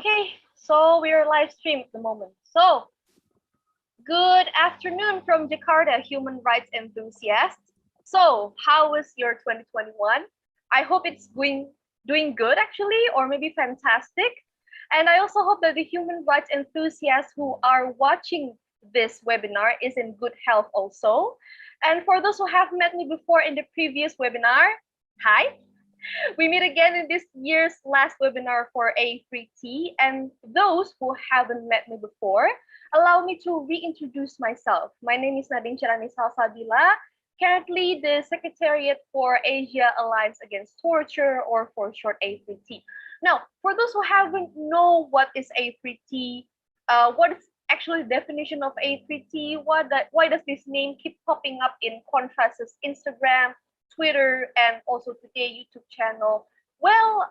Okay, so we're live stream at the moment. So, good afternoon from Jakarta, human rights enthusiasts. So, how was your 2021? I hope it's doing good actually, or maybe fantastic. And I also hope that the human rights enthusiasts who are watching this webinar is in good health also. And for those who have met me before in the previous webinar, hi. We meet again in this year's last webinar for A3t, and those who haven't met me before, allow me to reintroduce myself. My name is Nadine Charani Salsabila, currently the Secretariat for Asia Alliance Against Torture, or for short A3t. Now, for those who haven't know what is A3t, what is actually the definition of A3t, why does this name keep popping up in Contrast's Instagram, Twitter, and also today YouTube channel? Well,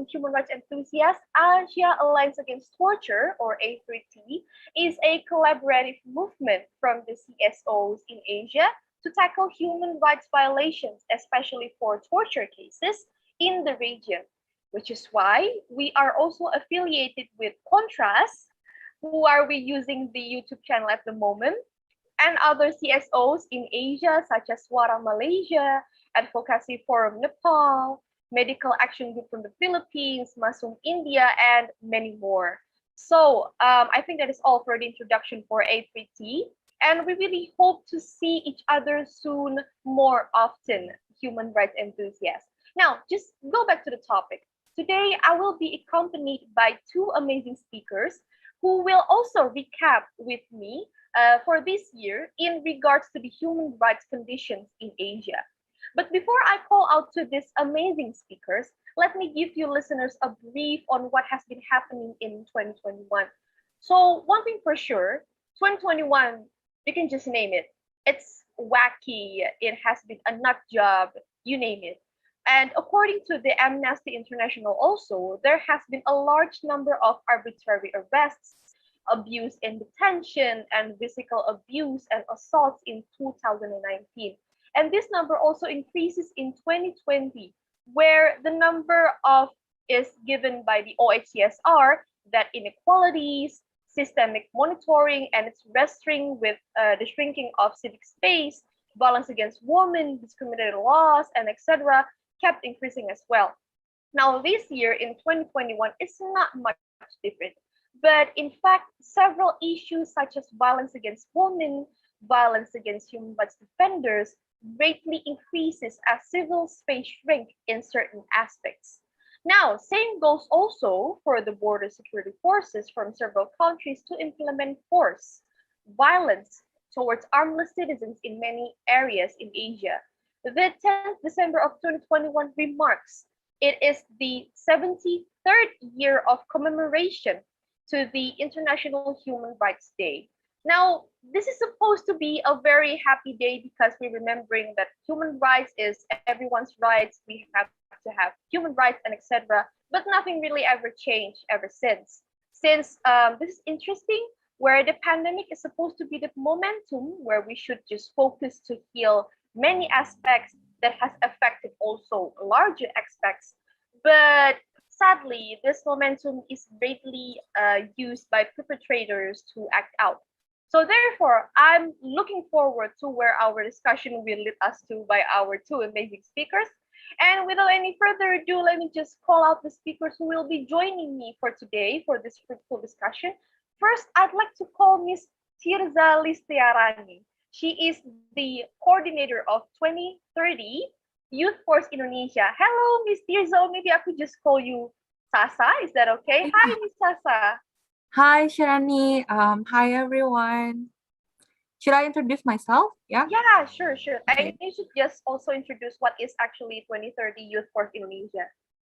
human rights enthusiasts, Asia Alliance Against Torture, or A3t, is a collaborative movement from the CSOs in Asia to tackle human rights violations, especially for torture cases in the region, which is why we are also affiliated with Contrast, who are we using the YouTube channel at the moment, and other CSOs in Asia, such as Suara Malaysia, Advocacy Forum Nepal, Medical Action Group from the Philippines, Masum India, and many more. So I think that is all for the introduction for A3t. And we really hope to see each other soon, more often, human rights enthusiasts. Now, just go back to the topic. Today, I will be accompanied by two amazing speakers who will also recap with me for this year in regards to the human rights conditions in Asia. But before I call out to these amazing speakers, let me give you listeners a brief on what has been happening in 2021. So one thing for sure, 2021, you can just name it. It's wacky, it has been a nut job, you name it. And according to the Amnesty International also, there has been a large number of arbitrary arrests, abuse in detention, and physical abuse and assaults in 2019. And this number also increases in 2020, where the number of is given by the OHCSR that inequalities, systemic monitoring, and its wrestling with the shrinking of civic space, violence against women, discriminatory laws, and etc. kept increasing as well. Now, this year in 2021, it's not much different. But in fact, several issues such as violence against women, violence against human rights defenders, greatly increases as civil space shrink in certain aspects. Now, same goes also for the border security forces from several countries to implement force, violence towards armless citizens in many areas in Asia. The 10th December of 2021 remarks it is the 73rd year of commemoration to the International Human Rights Day. Now, this is supposed to be a very happy day because we're remembering that human rights is everyone's rights. We have to have human rights and etc. But nothing really ever changed ever since. Since this is interesting, where the pandemic is supposed to be the momentum where we should just focus to heal many aspects that has affected also larger aspects. But sadly, this momentum is greatly used by perpetrators to act out. So therefore, I'm looking forward to where our discussion will lead us to by our two amazing speakers. And without any further ado, let me just call out the speakers who will be joining me for today for this fruitful discussion. First, I'd like to call Ms. Tirza Listiarani. She is the coordinator of 2030 Youth Force Indonesia. Hello, Ms. Tirza. Maybe I could just call you Sasa. Is that okay? Hi, Ms. Sasa. Hi, Sharani. Hi, everyone. Should I introduce myself? Yeah? Yeah, sure. Okay. And you should just also introduce what is actually 2030 Youth Force Indonesia.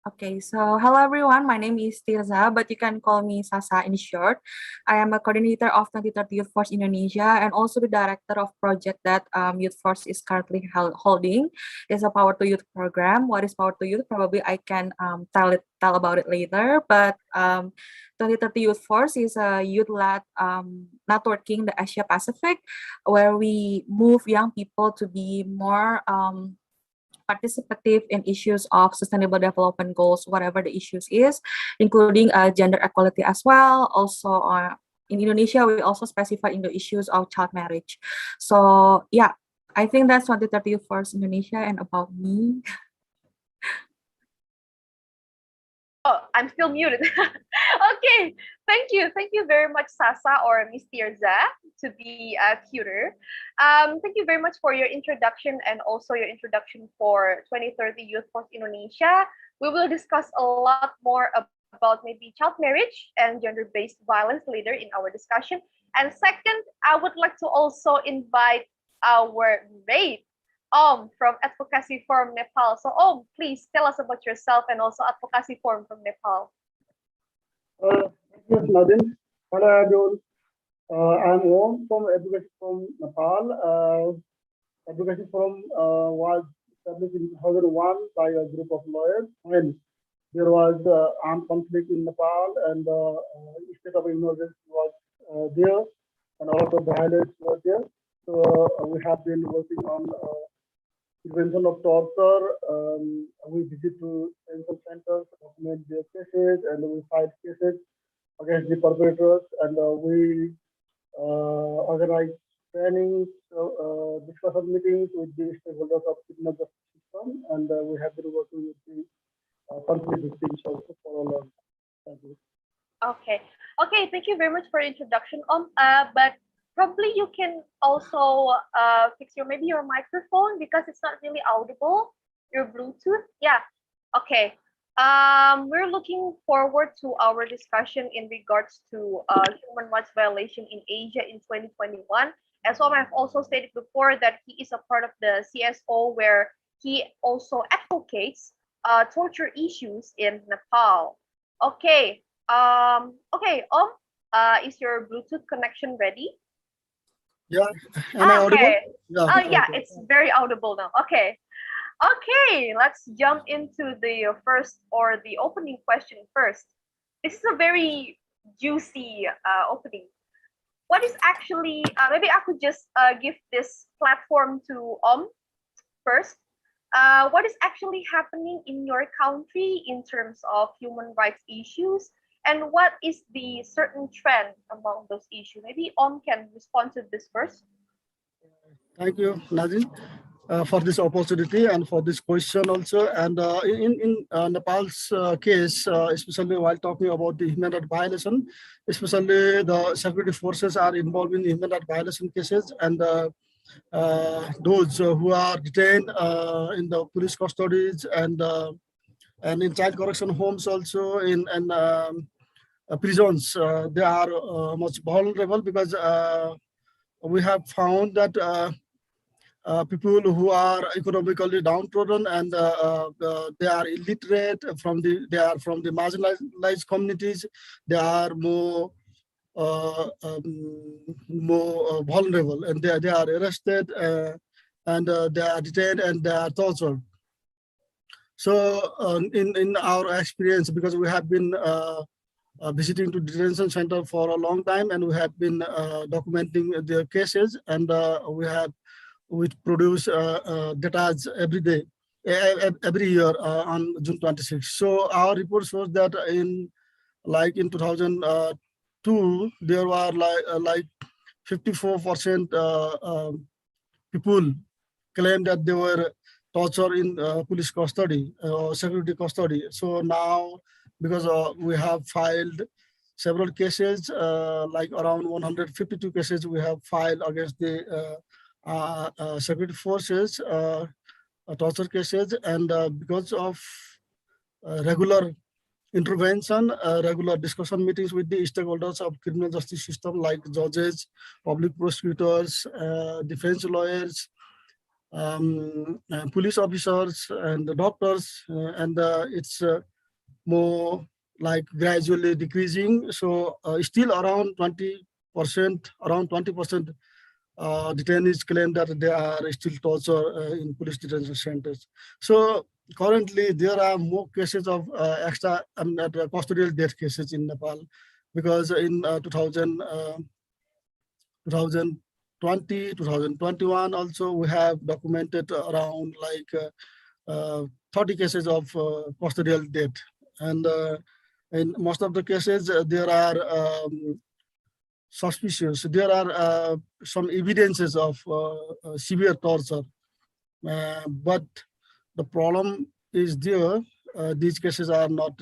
Okay, so hello everyone, my name is Tirza, but you can call me Sasa in short. I am a coordinator of 2030 Youth Force Indonesia and also the director of project that Youth Force is currently holding. It's a Power to Youth program. What is Power to Youth? Probably I can tell about it later, but 2030 Youth Force is a youth-led networking the Asia Pacific, where we move young people to be more participative in issues of sustainable development goals, whatever the issues is, including gender equality as well. Also, in Indonesia, we also specify in the issues of child marriage. So yeah, I think that's 2030 Force Indonesia and about me. Oh, I'm still muted. Okay, thank you. Thank you very much, Sasa or Miss Tirza, to be a tutor. Thank you very much for your introduction and also your introduction for 2030 Youth Force Indonesia. We will discuss a lot more about maybe child marriage and gender-based violence later in our discussion. And second, I would like to also invite our Raid from Advocacy Forum Nepal. So please tell us about yourself and also Advocacy Forum from Nepal. Yes, Nadine. Hello, everyone. I'm Om from Advocacy Forum Nepal. Advocacy Forum was established in 2001 by a group of lawyers when there was armed conflict in Nepal and the state of emergency was there and a lot of violence was there. So we have been working on prevention of torture. We visit to detention centers, document their cases, and we fight cases against the perpetrators. And we organize trainings, discussion meetings with the stakeholders of criminal justice system, and we have been working with the conflict victims also for a long time. Thank you. Okay. Okay, thank you very much for introduction. But probably you can also fix maybe your microphone because it's not really audible. Your Bluetooth. Yeah. Okay. We're looking forward to our discussion in regards to human rights violation in Asia in 2021. As well, I've also stated before that he is a part of the CSO where he also advocates torture issues in Nepal. Okay. Okay. Is your Bluetooth connection ready? Yeah. Am I audible? Okay. Yeah. Yeah, it's very audible now. Okay. Okay, let's jump into the first or the opening question first. This is a very juicy opening. What is actually, maybe I could just give this platform to first. What is actually happening in your country in terms of human rights issues? And what is the certain trend among those issues? Maybe can respond to this first. Thank you, Nadine, for this opportunity and for this question also. And in Nepal's case, especially while talking about the human rights violation, especially the security forces are involved in human rights violation cases, and those who are detained in the police custodies and in child correction homes also in prisons, they are much vulnerable because we have found that people who are economically downtrodden and they are illiterate they are from the marginalized communities. They are more vulnerable, and they are arrested and they are detained and they are tortured. So in our experience, because we have been visiting to detention center for a long time, and we have been documenting their cases, and we produce data every day, every year on June 26. So our report shows that in 2002, there were like 54% people claim that they were tortured in police custody or security custody. So now, because we have filed several cases, like around 152 cases we have filed against the security forces, torture cases, and because of regular intervention, regular discussion meetings with the stakeholders of criminal justice system like judges, public prosecutors, defense lawyers, police officers, and the doctors, and it's more like gradually decreasing. So still around 20%, detainees claim that they are still tortured in police detention centers. So currently there are more cases of custodial death cases in Nepal, because in 2020, 2021 also we have documented around like 30 cases of custodial death. And in most of the cases, there are suspicious. There are some evidences of severe torture. But the problem is there. These cases are not,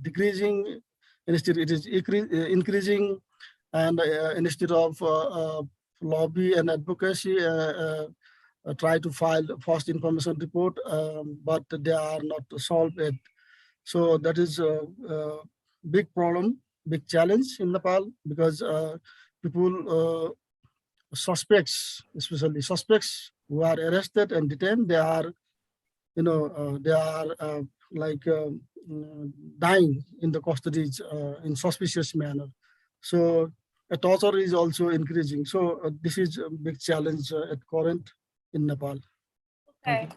decreasing. Instead, it is increasing. And instead of lobby and advocacy, try to file first information report, but they are not solved yet. So that is a big problem, big challenge in Nepal, because people, suspects, especially suspects who are arrested and detained, they are, dying in the custodies in suspicious manner. So torture is also increasing. So this is a big challenge at current in Nepal. Okay.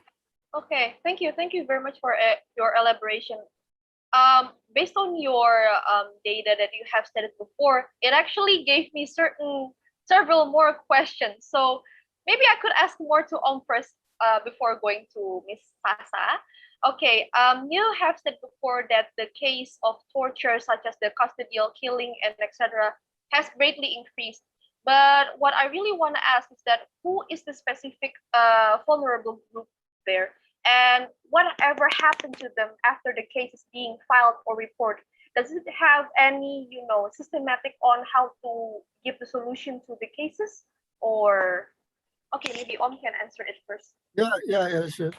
Okay. Thank you. Thank you very much for your elaboration. Based on your data that you have stated before, it actually gave me several more questions. So maybe I could ask more to first before going to Miss Sasa. Okay, you have said before that the case of torture, such as the custodial killing and etc., has greatly increased. But what I really want to ask is that who is the specific vulnerable group there, and whatever happened to them after the case is being filed or reported? Does it have any, systematic on how to give the solution to the cases? Or okay, maybe can answer it first. Yeah, sure.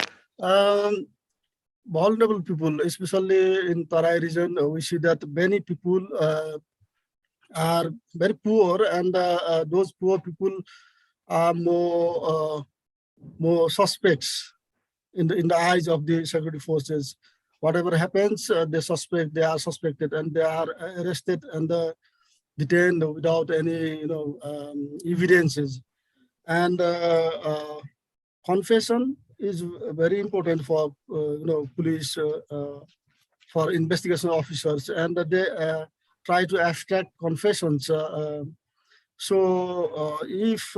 Vulnerable people, especially in Tarai region, we see that many people are very poor, and those poor people are more suspects in the eyes of the security forces. Whatever happens, they are suspected, and they are arrested and detained without any evidences. And confession is very important for police, for investigation officers, and they try to extract confessions. So if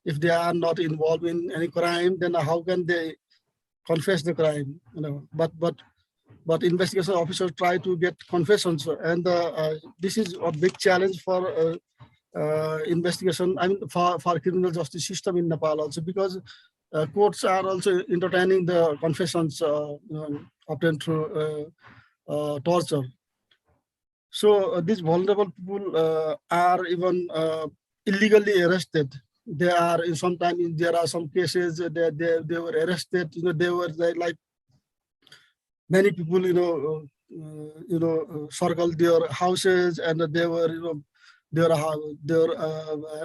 if they are not involved in any crime, then how can they confess the crime? But investigation officers try to get confessions, and this is a big challenge for investigation. I mean, for criminal justice system in Nepal also, because courts are also entertaining the confessions obtained through torture. So these vulnerable people are even illegally arrested. They are sometimes there are some cases that they were arrested. They were like many people circled their houses, and they were their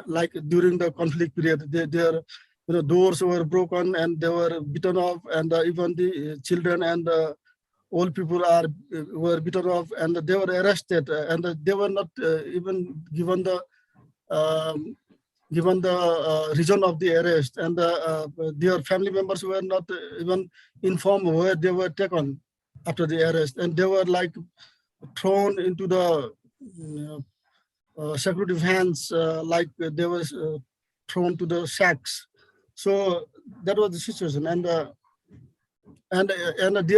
like during the conflict period, their doors were broken and they were beaten off, and even the children and old people were beaten off, and they were arrested, and they were not even given the reason of the arrest, and their family members were not even informed where they were taken after the arrest, and they were like thrown into the security vans, like they were thrown to the sacks. So that was the situation, and there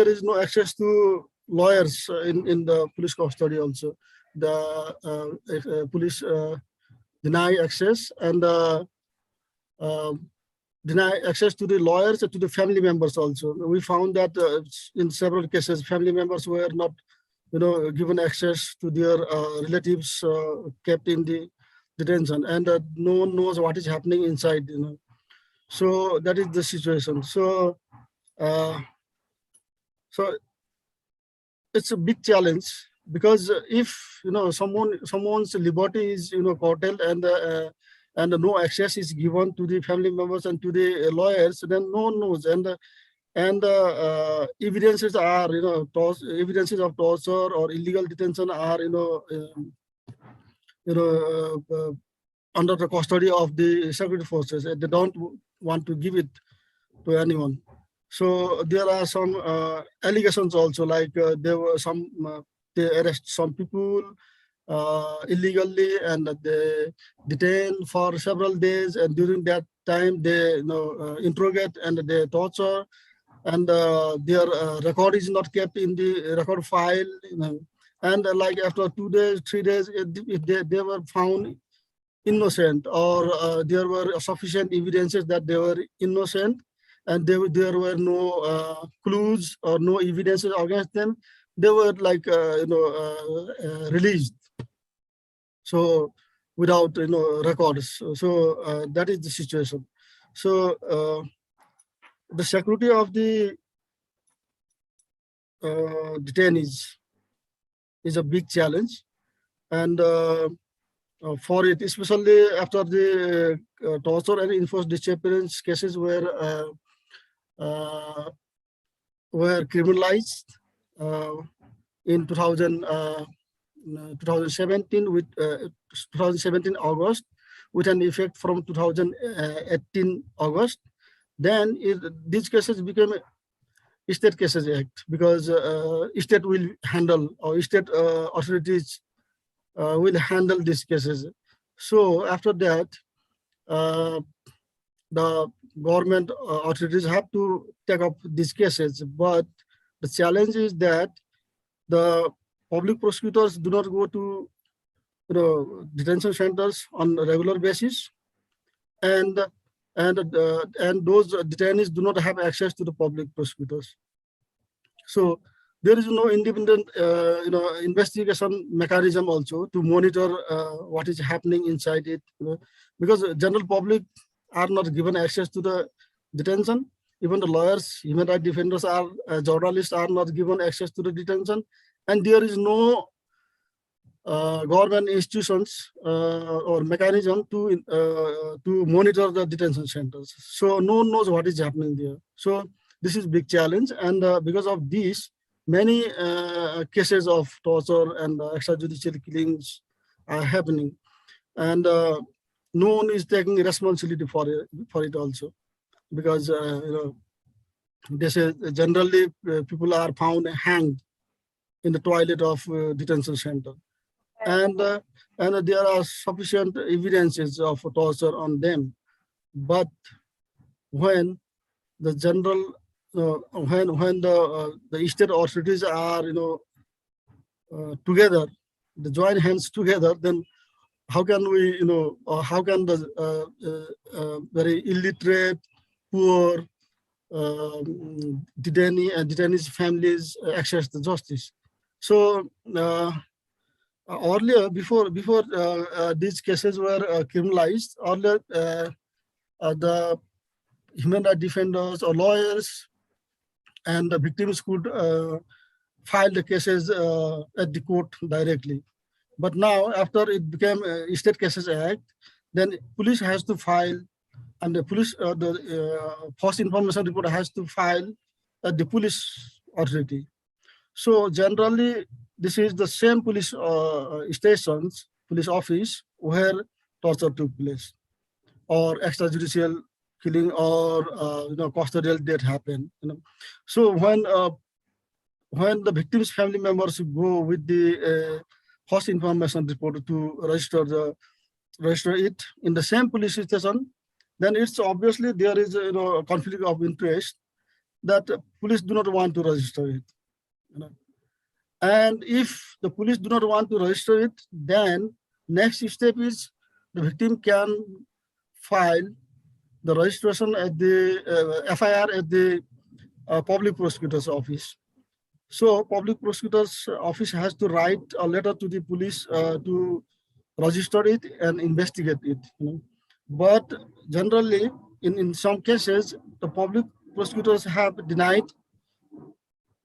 is no access to lawyers in the police custody also. The police deny access, and deny access to the lawyers, to the family members also. We found that in several cases, family members were not given access to their relatives kept in the detention, and no one knows what is happening inside. So that is the situation. So it's a big challenge, because if someone's liberty is curtailed, and no access is given to the family members and to the lawyers, then no one knows, and evidences are evidences of torture or illegal detention are under the custody of the security forces. They don't want to give it to anyone. So there are some allegations also, like there were some they arrest some people, illegally, and they detain for several days, and during that time they interrogate and they torture, and their record is not kept in the record file, and like after 2 days, 3 days, if they were found innocent, or there were sufficient evidences that they were innocent, and there were no clues or no evidences against them, they were like released. So without records. So that is the situation. So the security of the detainees is a big challenge, and for it, especially after the torture and enforced disappearance cases were criminalized in 2017 with 2017 August, with an effect from 2018 August. Then these cases became State Cases Act, because state will handle, or state authorities will handle these cases. So after that, the government authorities have to take up these cases. But the challenge is that the public prosecutors do not go to detention centers on a regular basis, and those detainees do not have access to the public prosecutors. So there is no independent investigation mechanism also to monitor what is happening inside it, because the general public are not given access to the detention. Even the lawyers, human rights defenders, journalists are not given access to the detention, and there is no government institutions or mechanism to monitor the detention centers. So no one knows what is happening there. So this is big challenge, and because of this, many cases of torture and extrajudicial killings are happening, and no one is taking responsibility for it also, because they say generally people are found hanged in the toilet of detention center, and there are sufficient evidences of torture on them. But when the general when the state authorities are together, the join hands together, then how can we how can the very illiterate, poor detainees families access the justice? So earlier, before these cases were criminalized, earlier the human rights defenders or lawyers and the victims could file the cases at the court directly. But now, after it became State Cases Act, then police has to file, and the police, first information report has to file at the police authority. So generally, this is the same police stations, police office where torture took place, or extrajudicial killing, or custodial death happened. So when the victim's family members go with the first information report to register it in the same police station, then it's obviously there is a conflict of interest that police do not want to register it. And if the police do not want to register it, then next step is the victim can file the registration at the FIR at the public prosecutor's office. So public prosecutor's office has to write a letter to the police to register it and investigate it. But generally, in some cases, the public prosecutors have denied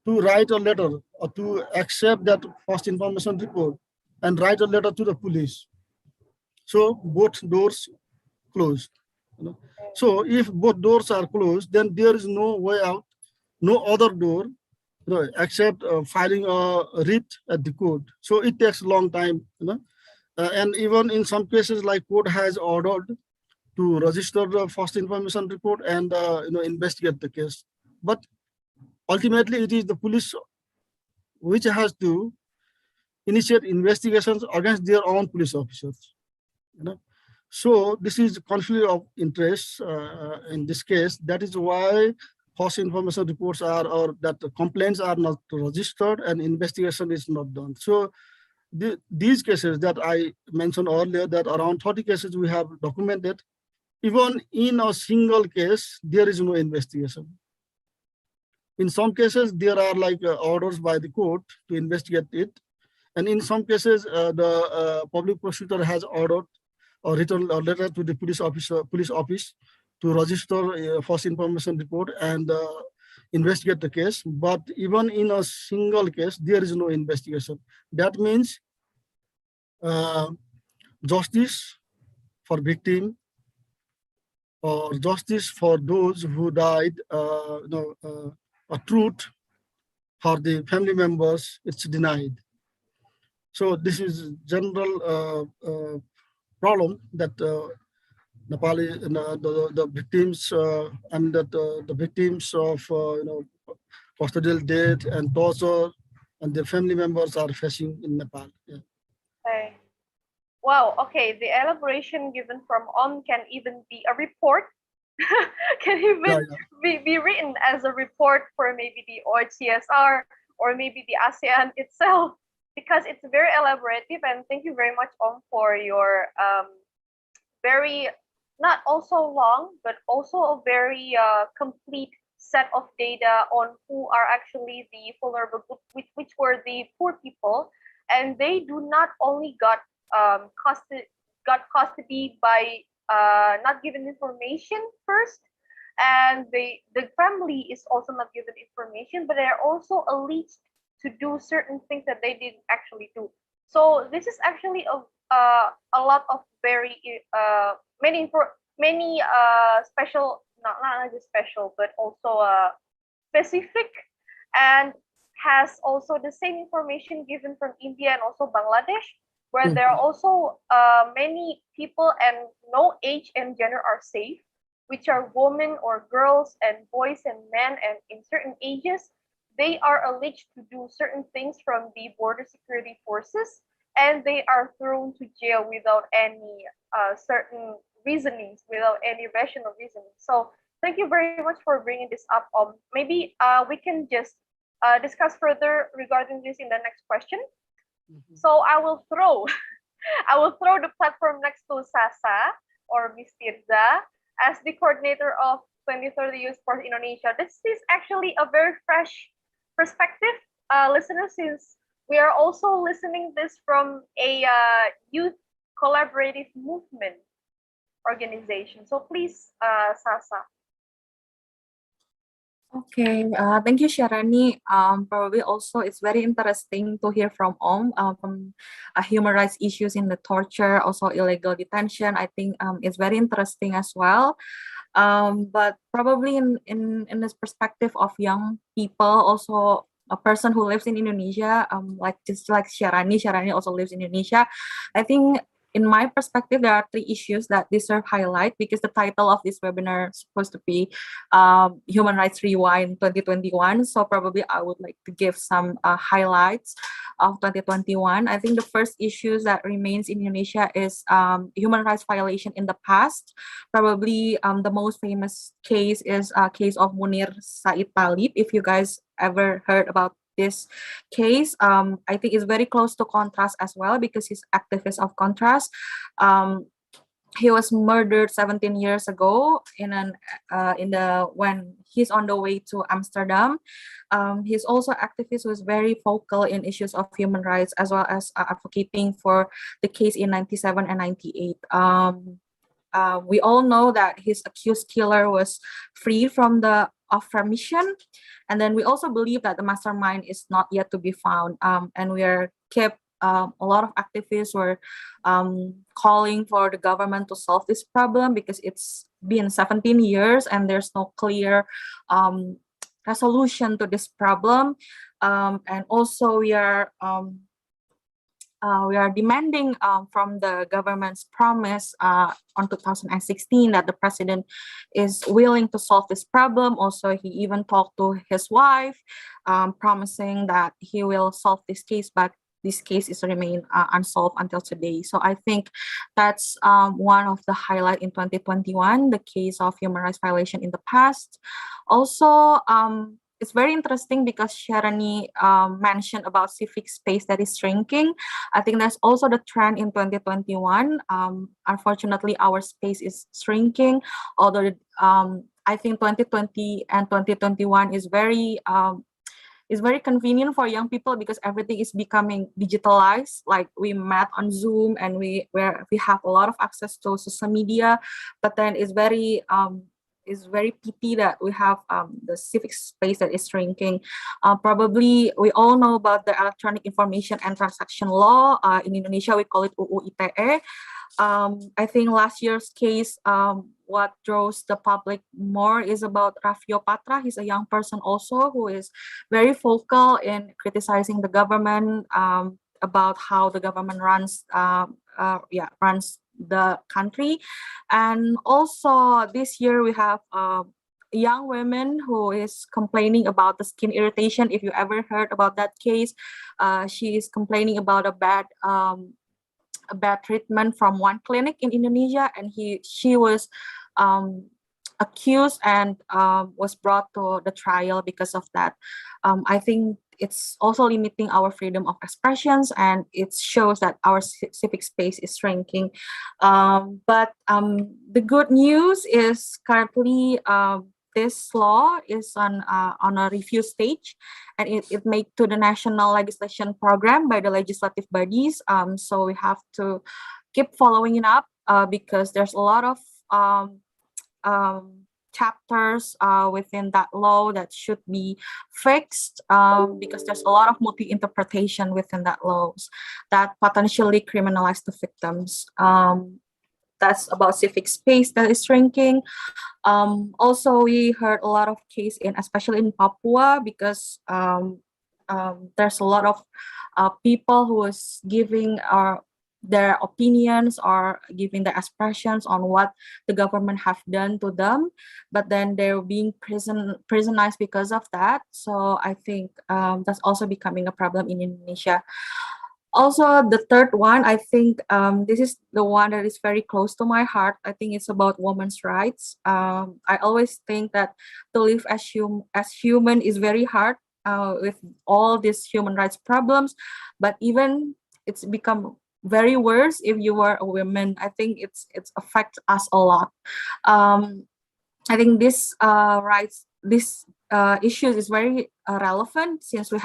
to write a letter or to accept that first information report and write a letter to the police. So both doors closed. So if both doors are closed, then there is no way out, no other door, except filing a writ at the court. So it takes a long time, and even in some cases, like court has ordered to register the first information report and investigate the case. But ultimately, it is the police which has to initiate investigations against their own police officers. So this is conflict of interest in this case. That is why false information reports are, or that the complaints are not registered and investigation is not done. So these cases that I mentioned earlier, that around 30 cases we have documented, even in a single case, there is no investigation. In some cases, there are orders by the court to investigate it. And in some cases, the public prosecutor has ordered or written a letter to the police office to register a false information report and investigate the case. But even in a single case, there is no investigation. That means justice for victim or justice for those who died, a truth for the family members, it's denied. So this is general problem that Nepali, the victims and that the victims of custodial death and torture and their family members are facing in Nepal. Yeah. Okay. Wow. Okay. The elaboration given from can even be a report. Can even be written as a report for maybe the OHCSR or maybe the ASEAN itself, because it's very elaborative. And thank you very much, for your very, not also long, but also a very complete set of data on who are actually the vulnerable group, which were the poor people, and they do not only got custody by not given information first, and the family is also not given information, but they are also alleged to do certain things that they didn't actually do. So this is actually a lot of very many special, not just special, but also specific, and has also the same information given from India and also Bangladesh, where there are also many people and no age and gender are safe, which are women or girls and boys and men, and in certain ages, they are alleged to do certain things from the border security forces, and they are thrown to jail without any certain reasonings, without any rational reasoning. So thank you very much for bringing this up. Maybe we can just discuss further regarding this in the next question. So I will throw the platform next to Sasa or Ms. Tirza as the coordinator of 2030 Youth Force Indonesia. This is actually a very fresh perspective, listeners, since we are also listening this from a youth collaborative movement organization. So please, Sasa. Okay, thank you, Sharani. Probably also it's very interesting to hear from from human rights issues in the torture, also illegal detention. I think it's very interesting as well. But probably in this perspective of young people, also a person who lives in Indonesia, just like Sharani also lives in Indonesia. I think in my perspective, there are 3 issues that deserve highlight, because the title of this webinar is supposed to be Human Rights Rewind 2021. So probably I would like to give some highlights of 2021. I think the first issues that remains in Indonesia is human rights violation in the past. Probably the most famous case is a case of Munir Said Talib. If you guys ever heard about this case, I think it's very close to Contrast as well, because he's activist of Contrast. He was murdered 17 years ago when he's on the way to Amsterdam. He's also activist who is very vocal in issues of human rights, as well as advocating for the case in 97 and 98. We all know that his accused killer was freed from the off-rem mission, and then we also believe that the mastermind is not yet to be found. And we are kept a lot of activists were calling for the government to solve this problem, because it's been 17 years and there's no clear resolution to this problem. And also we are demanding from the government's promise on 2016 that the president is willing to solve this problem. Also, he even talked to his wife, promising that he will solve this case this case is remain unsolved until today. So I think that's one of the highlight in 2021, the case of human rights violation in the past. Also, it's very interesting because Sharani mentioned about civic space that is shrinking. I think that's also the trend in 2021. Unfortunately, our space is shrinking, although I think 2020 and 2021 is very convenient for young people because everything is becoming digitalized. Like we met on Zoom and we have a lot of access to social media, but then it's very pity that we have the civic space that is shrinking. Probably we all know about the Electronic Information and Transaction Law. In Indonesia, we call it UU ITE. I think last year's case, what draws the public more is about Raffio Patra. He's a young person also who is very vocal in criticizing the government about how the government runs the country. And also this year we have young women who is complaining about the skin irritation. If you ever heard about that case, she is complaining about a bad treatment from one clinic in Indonesia, and she was accused and was brought to the trial because of that. I think it's also limiting our freedom of expressions, and it shows that our civic space is shrinking. But the good news is currently this law is on a review stage, and it made to the national legislation program by the legislative bodies. So we have to keep following it up because there's a lot of chapters within that law that should be fixed because there's a lot of multi-interpretation within that laws that potentially criminalize the victims. That's about civic space that is shrinking. Also, we heard a lot of case especially in Papua, because there's a lot of people who is giving their opinions or giving their expressions on what the government have done to them, but then they're being prisonized because of that. So I think that's also becoming a problem in Indonesia. Also, the third one, I think this is the one that is very close to my heart. I think it's about women's rights. I always think that to live as human is very hard with all these human rights problems, but even it's become very worse if you are a woman. I think it's affects us a lot. I think this issues is very relevant since we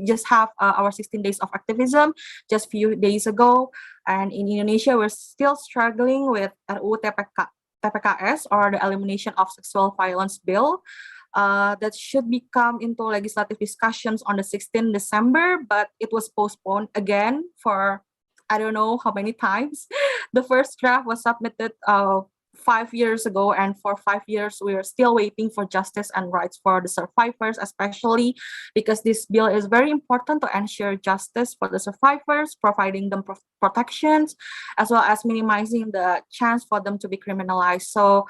just have our 16 days of activism just few days ago, and in Indonesia we're still struggling with RUU TPKS, or the Elimination of Sexual Violence Bill. That should become into legislative discussions on the 16th December, but it was postponed again for I don't know how many times. The first draft was submitted 5 years ago, and for 5 years we are still waiting for justice and rights for the survivors, especially because this bill is very important to ensure justice for the survivors, providing them protections, as well as minimizing the chance for them to be criminalized. So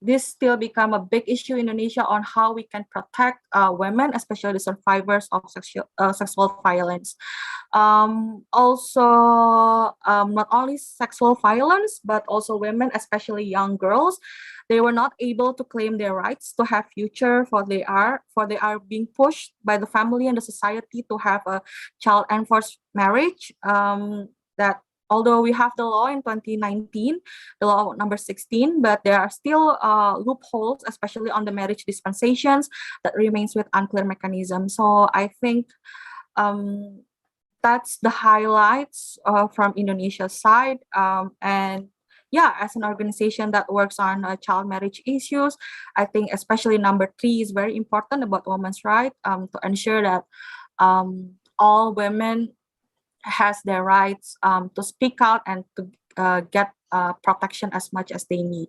this still become a big issue in Indonesia on how we can protect women, especially the survivors of sexual violence. Also, not only sexual violence, but also women, especially young girls, they were not able to claim their rights to have future, for they are being pushed by the family and the society to have a child enforced marriage. That although we have the law in 2019, the law number 16, but there are still loopholes, especially on the marriage dispensations, that remains with unclear mechanism. So I think that's the highlights from Indonesia's side. And yeah, as an organization that works on child marriage issues, I think especially number 3 is very important about women's rights, to ensure that all women has their rights to speak out and to get protection as much as they need.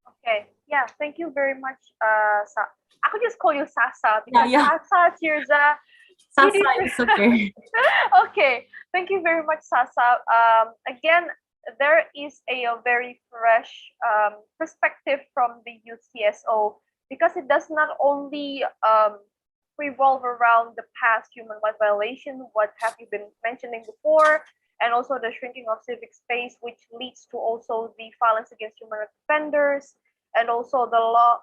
Okay, yeah, thank you very much. I could just call you Sasa because Yeah. Sasa, Tirza. Sasa, it's okay. Okay, thank you very much, Sasa. Again, there is a very fresh perspective from the youth CSO, because it does not only revolve around the past human rights violation, what have you been mentioning before, and also the shrinking of civic space, which leads to also the violence against human rights offenders, and also the law.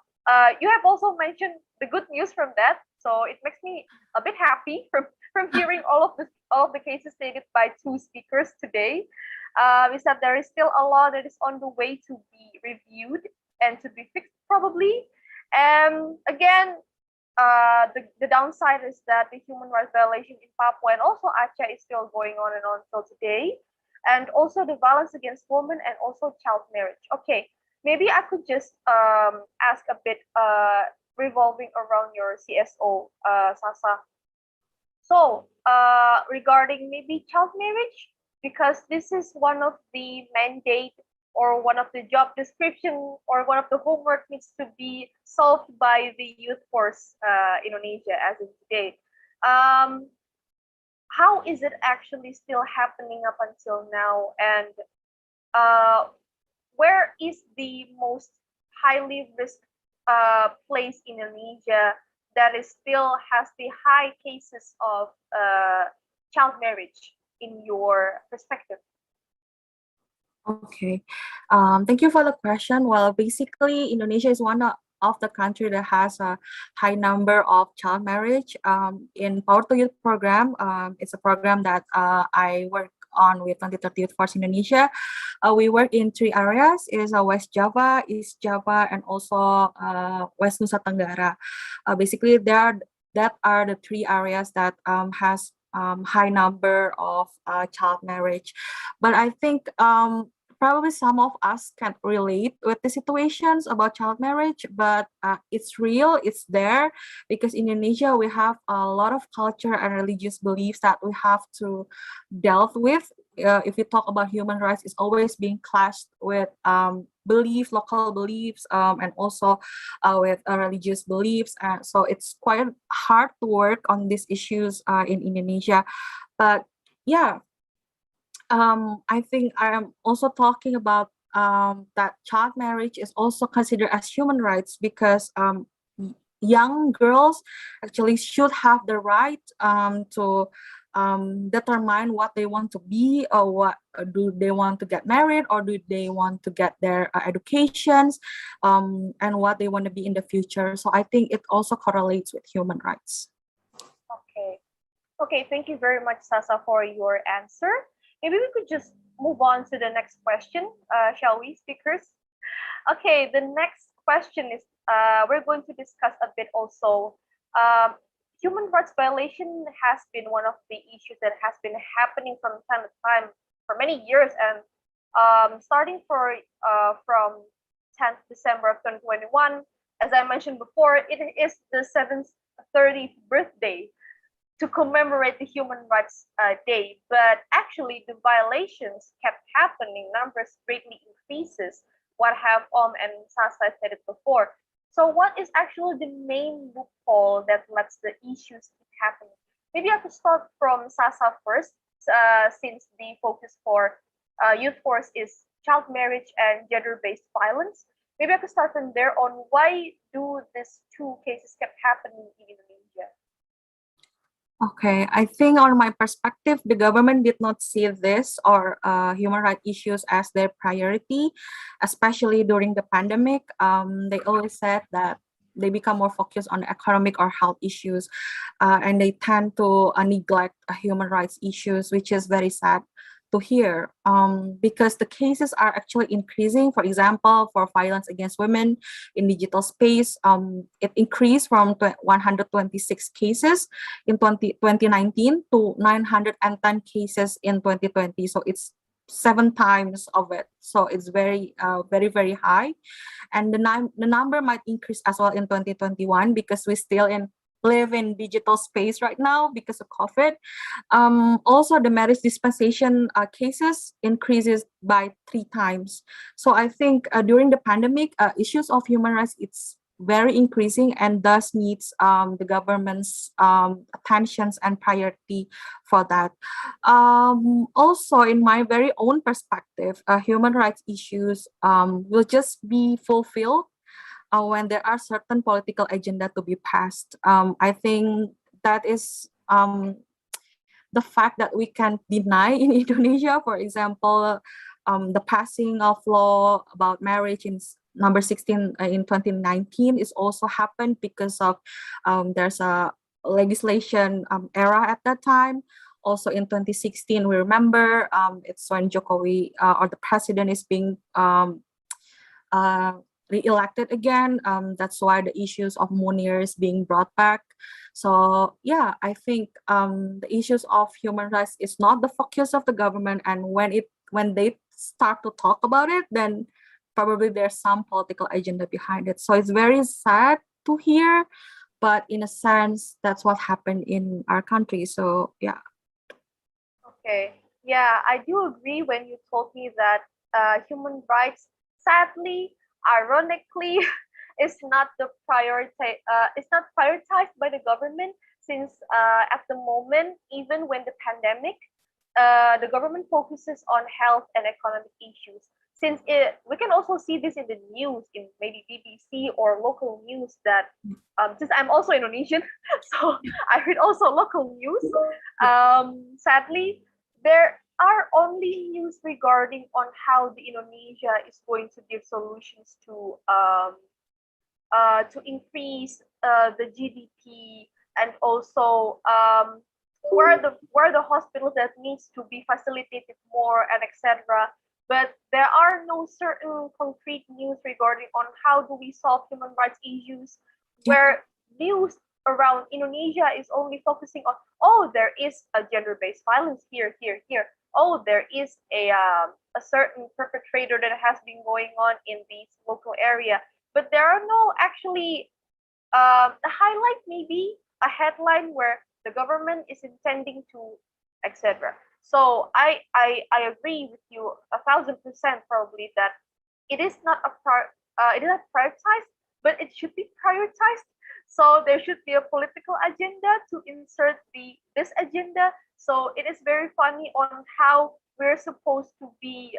You have also mentioned the good news from that, so it makes me a bit happy from hearing all of the cases stated by two speakers today. Is that there is still a law that is on the way to be reviewed and to be fixed probably. And again, the downside is that the human rights violation in Papua and also Aceh is still going on and on till today. And also the violence against women and also child marriage. Okay, maybe I could just ask a bit revolving around your CSO, Sasa. So regarding maybe child marriage, because this is one of the mandate or one of the job description or one of the homework needs to be solved by the youth force Indonesia as of today. How is it actually still happening up until now? And where is the most highly risk place in Indonesia that is still has the high cases of child marriage in your perspective? Okay, thank you for the question. Well, basically, Indonesia is one of the country that has a high number of child marriage. In Power to Youth program, it's a program that I work on with Untitled Youth Force Indonesia. We work in three areas. It is West Java, East Java, and also West Nusa Tenggara. Basically, that are the three areas that has high number of child marriage. But I think probably some of us can relate with the situations about child marriage, but it's real, it's there, because in Indonesia we have a lot of culture and religious beliefs that we have to deal with. If we talk about human rights, it's always being clashed with local beliefs, and also with religious beliefs. So it's quite hard to work on these issues in Indonesia. But yeah, I think I am also talking about that child marriage is also considered as human rights because young girls actually should have the right to determine what they want to be, or what do they want to get married, or do they want to get their educations, and what they want to be in the future. So I think it also correlates with human rights. Okay, thank you very much, Sasa, for your answer. Maybe we could just move on to the next question, shall we, speakers? Okay, the next question is we're going to discuss a bit also. Human rights violation has been one of the issues that has been happening from time to time for many years, and starting from 10th December of 2021, as I mentioned before, it is the 730th birthday to commemorate the Human Rights Day, but actually the violations kept happening, numbers greatly increases, what have and Sasa said it before. So what is actually the main loophole that lets the issues keep happening? Maybe I could start from Sasa first, since the focus for Youth Force is child marriage and gender-based violence. Maybe I could start from there on why do these two cases kept happening in Indonesia? Okay, I think on my perspective, the government did not see this or human rights issues as their priority, especially during the pandemic. They always said that they become more focused on economic or health issues, and they tend to neglect human rights issues, which is very sad to hear, because the cases are actually increasing. For example, for violence against women in digital space, it increased from 126 cases in 2019 to 910 cases in 2020. So it's 7 times of it. So it's very, very high. And the number might increase as well in 2021 because we still live in digital space right now because of COVID. Also, the marriage dispensation cases increases by 3 times. So I think during the pandemic, issues of human rights, it's very increasing and thus needs the government's attentions and priority for that. Also, in my very own perspective, human rights issues will just be fulfilled when there are certain political agenda to be passed. I think that is the fact that we can't deny in Indonesia. For example, the passing of law about marriage in number 16 in 2019 is also happened because of there's a legislation era at that time. Also in 2016, we remember it's when Jokowi or the president is being re-elected again. That's why the issues of Munir is being brought back. So yeah, I think the issues of human rights is not the focus of the government, and when they start to talk about it, then probably there's some political agenda behind it. So it's very sad to hear, but in a sense, that's what happened in our country. So yeah. Okay. Yeah, I do agree when you told me that human rights, sadly, ironically, is not the priority. It's not prioritized by the government since at the moment, even when the pandemic, the government focuses on health and economic issues. Since we can also see this in the news, in maybe BBC or local news that since I'm also Indonesian, so I read also local news. Sadly, there are only news regarding on how the Indonesia is going to give solutions to increase the GDP, and also where the hospitals that needs to be facilitated more, and etc. But there are no certain concrete news regarding on how do we solve human rights issues, where news around Indonesia is only focusing on, oh, there is a gender-based violence here, here, here. Oh, there is a certain perpetrator that has been going on in this local area. But there are no actually a highlight, maybe a headline where the government is intending to, etc. So I agree with you 1,000% probably that it is not it is not prioritized, but it should be prioritized. So there should be a political agenda to insert this agenda. So it is very funny on how we're supposed to be,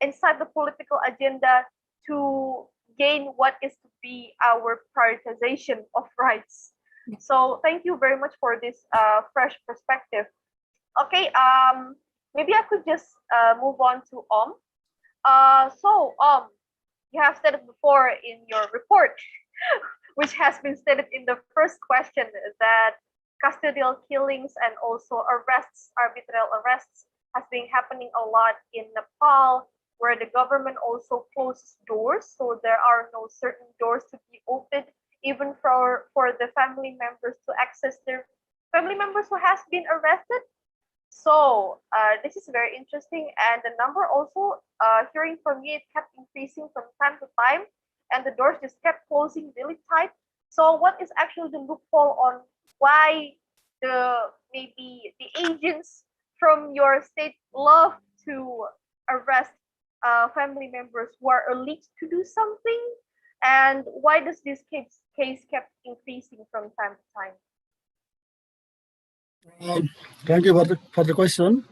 inside the political agenda to gain what is to be our prioritization of rights. So thank you very much for this fresh perspective. Okay, maybe I could just move on to you have said it before in your report, which has been stated in the first question, that custodial killings and also arrests, arbitrary arrests, has been happening a lot in Nepal, where the government also closes doors, so there are no certain doors to be opened, even for the family members to access their family members who has been arrested. So this is very interesting, and the number also, hearing from you, it kept increasing from time to time, and the doors just kept closing really tight. So what is actually the loophole on why maybe the agents from your state love to arrest family members who are elite to do something, and why does this case kept increasing from time to time? Thank you for the question.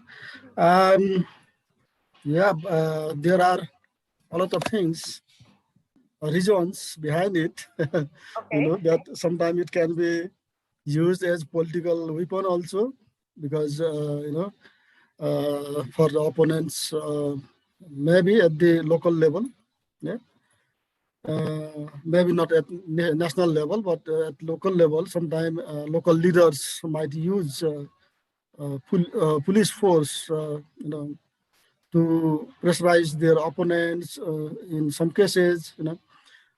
There are a lot of things, reasons behind it. Okay. That sometimes it can be used as political weapon also, because for the opponents, maybe at the local level, maybe not at national level, but at local level, sometimes local leaders might use police force, to pressurize their opponents in some cases,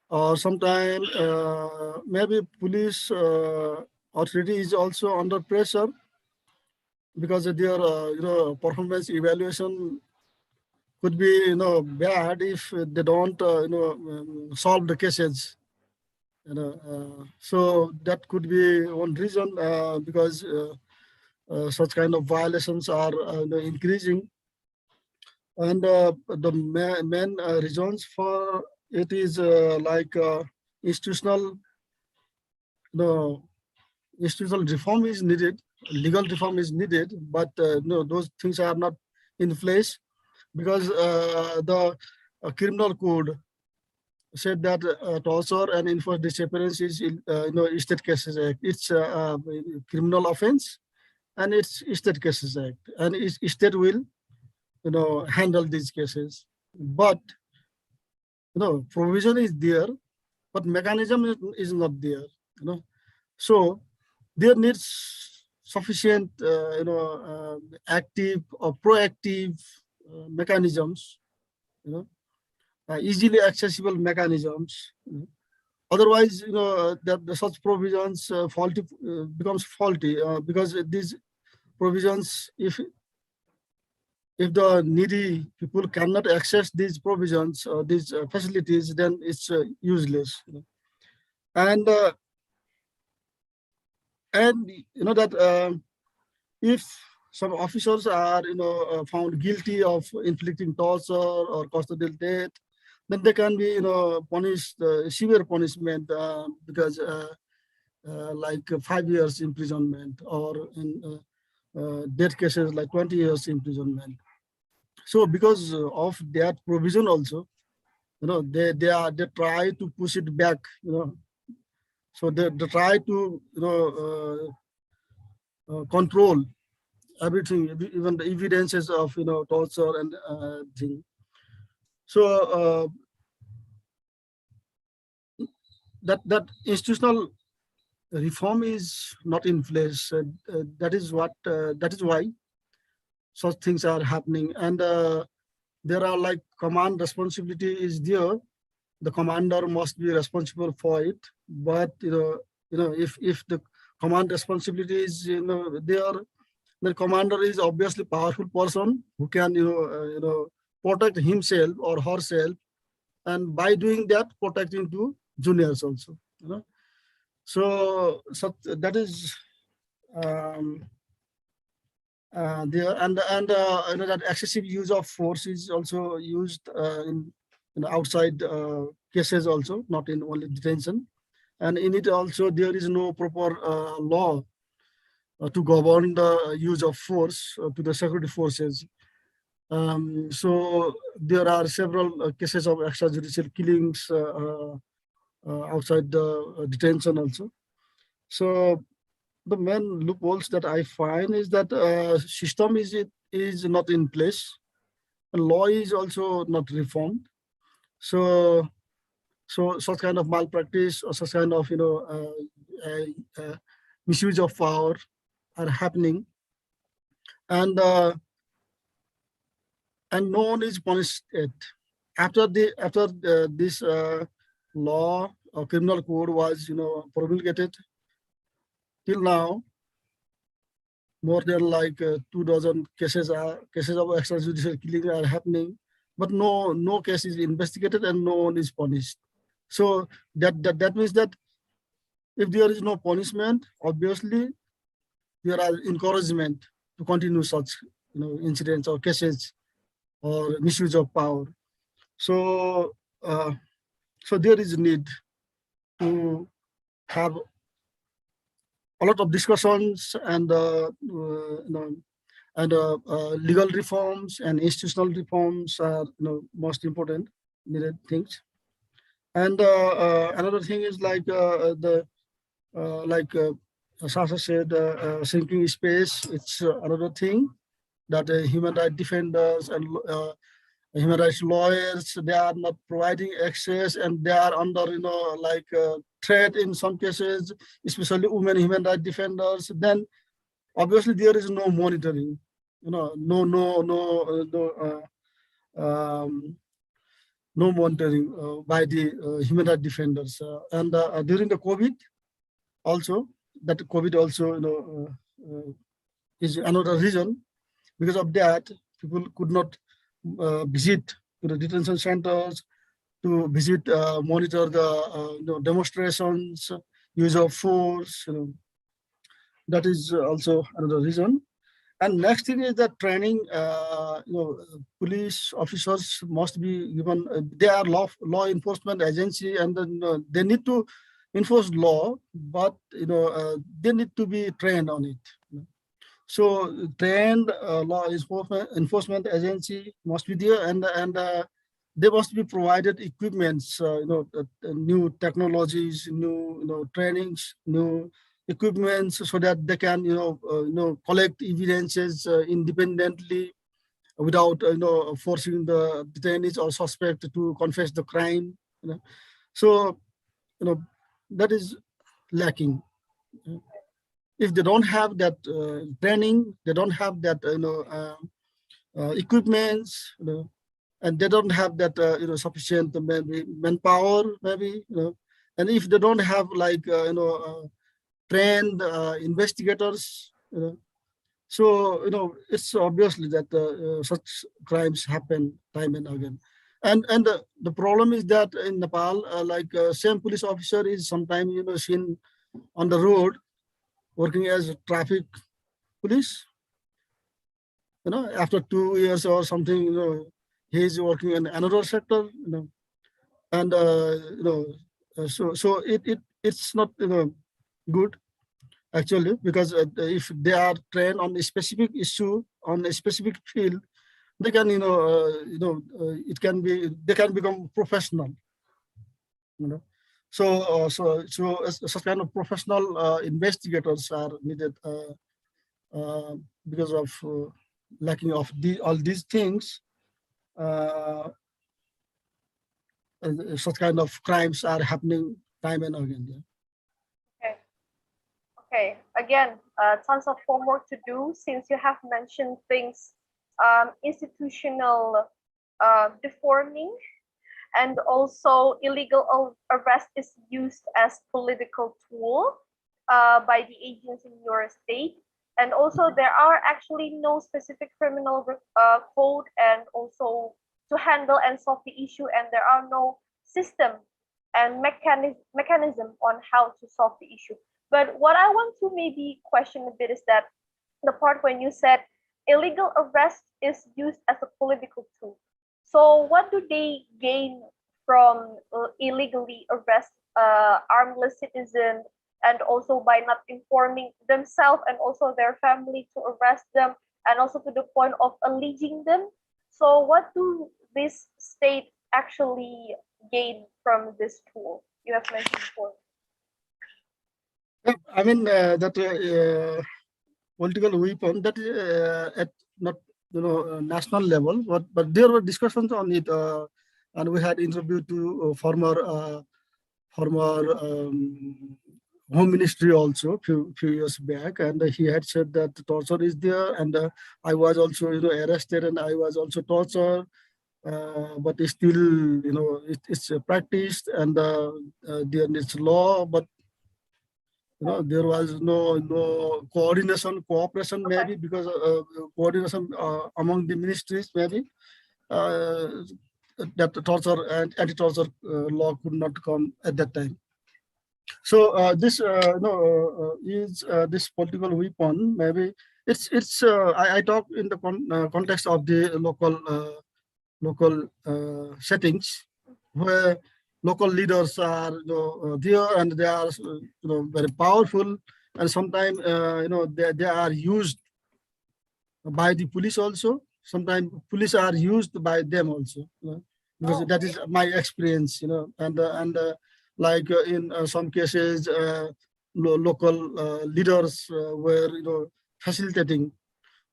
or sometimes maybe police authority is also under pressure because of their performance evaluation could be bad if they don't solve the cases. So that could be one reason, because such kind of violations are increasing. And the main reasons for it is like institutional reform is needed, legal reform is needed, but those things are not in place, because the criminal code said that torture and enforced disappearance is, State Cases Act. It's a criminal offense, and it's State Cases Act, and state will, handle these cases. But provision is there, but mechanism is not there. So there needs sufficient, active or proactive mechanisms, easily accessible mechanisms. Otherwise, the such provisions faulty becomes faulty because these provisions, if the needy people cannot access these provisions or these facilities, then it's useless. And that if some officers are found guilty of inflicting torture or custodial death, then they can be punished severe punishment because like 5 years imprisonment, or in death cases like 20 years imprisonment. So because of that provision also, they try to push it back, so they try to control everything, even the evidences of torture and thing. So that institutional reform is not in place. That is why such things are happening. And there are like command responsibility is there. The commander must be responsible for it. But if the command responsibility is there, the commander is obviously powerful person who can protect himself or herself, and by doing that protecting to juniors also. So that is there, and that excessive use of force is also used in outside cases also, not in only detention. And in it also there is no proper law to govern the use of force to the security forces. So there are several cases of extrajudicial killings outside the detention also. So the main loopholes that I find is that system is not in place, and law is also not reformed. So such kind of malpractice or such kind of misuse of power are happening, and no one is punished yet. After this law or criminal code was promulgated, till now more than like 2,000 cases of extrajudicial killing are happening, but no case is investigated and no one is punished. So that means that if there is no punishment, obviously there are encouragement to continue such incidents or cases or misuse of power. So so there is need to have a lot of discussions and legal reforms and institutional reforms are most important needed things. And another thing is like Sasha said, sinking space. It's another thing that human rights defenders and human rights lawyers, they are not providing access, and they are under threat in some cases, especially women human rights defenders. Then obviously there is no monitoring, no monitoring by the human rights defenders. And during the COVID also, that COVID also is another reason. Because of that, people could not visit detention centers to visit, monitor the demonstrations, use of force. That is also another reason. And next thing is that training. Police officers must be given. They are law enforcement agency, and then they need to enforce law, but they need to be trained on it. So trained law enforcement agency must be there, and they must be provided equipments, new technologies, new trainings, new equipments, so that they can collect evidences independently without forcing the detainees or suspect to confess the crime. So that is lacking. If they don't have that training, they don't have that equipments, and they don't have that sufficient maybe manpower, maybe, and if they don't have like trained investigators, so it's obviously that such crimes happen time and again. And the problem is that in Nepal, same police officer is sometimes seen on the road working as a traffic police. After 2 years or something, he's working in another sector. And so it's not good actually, because if they are trained on a specific issue on a specific field, they can it can be they can become professional. So such kind of professional investigators are needed because of lacking of all these things. Such kind of crimes are happening time and again. Yeah. Okay. Okay. Again, tons of homework to do, since you have mentioned things, institutional deforming, and also illegal arrest is used as political tool by the agents in your state. And also there are actually no specific criminal code and also to handle and solve the issue, and there are no system and mechanism on how to solve the issue. But what I want to maybe question a bit is that the part when you said illegal arrest is used as a political tool. So what do they gain from illegally arrest armless citizen, and also by not informing themselves and also their family to arrest them, and also to the point of alleging them? So what do this state actually gain from this tool you have mentioned before? I mean that political weapon, that is at not national level, but there were discussions on it, and we had interviewed to former Home Ministry also few years back, and he had said that torture is there, and I was also arrested, and I was also tortured, but it's still it's practiced, and there is law, but there was no coordination, cooperation, maybe because coordination among the ministries, maybe that the torture and anti-torture law could not come at that time. So this is this political weapon. Maybe it's I talk in the context of the local settings, where local leaders are there, and they are very powerful, and sometimes they are used by the police also. Sometimes police are used by them also, because that is my experience, and like in some cases, local leaders were facilitating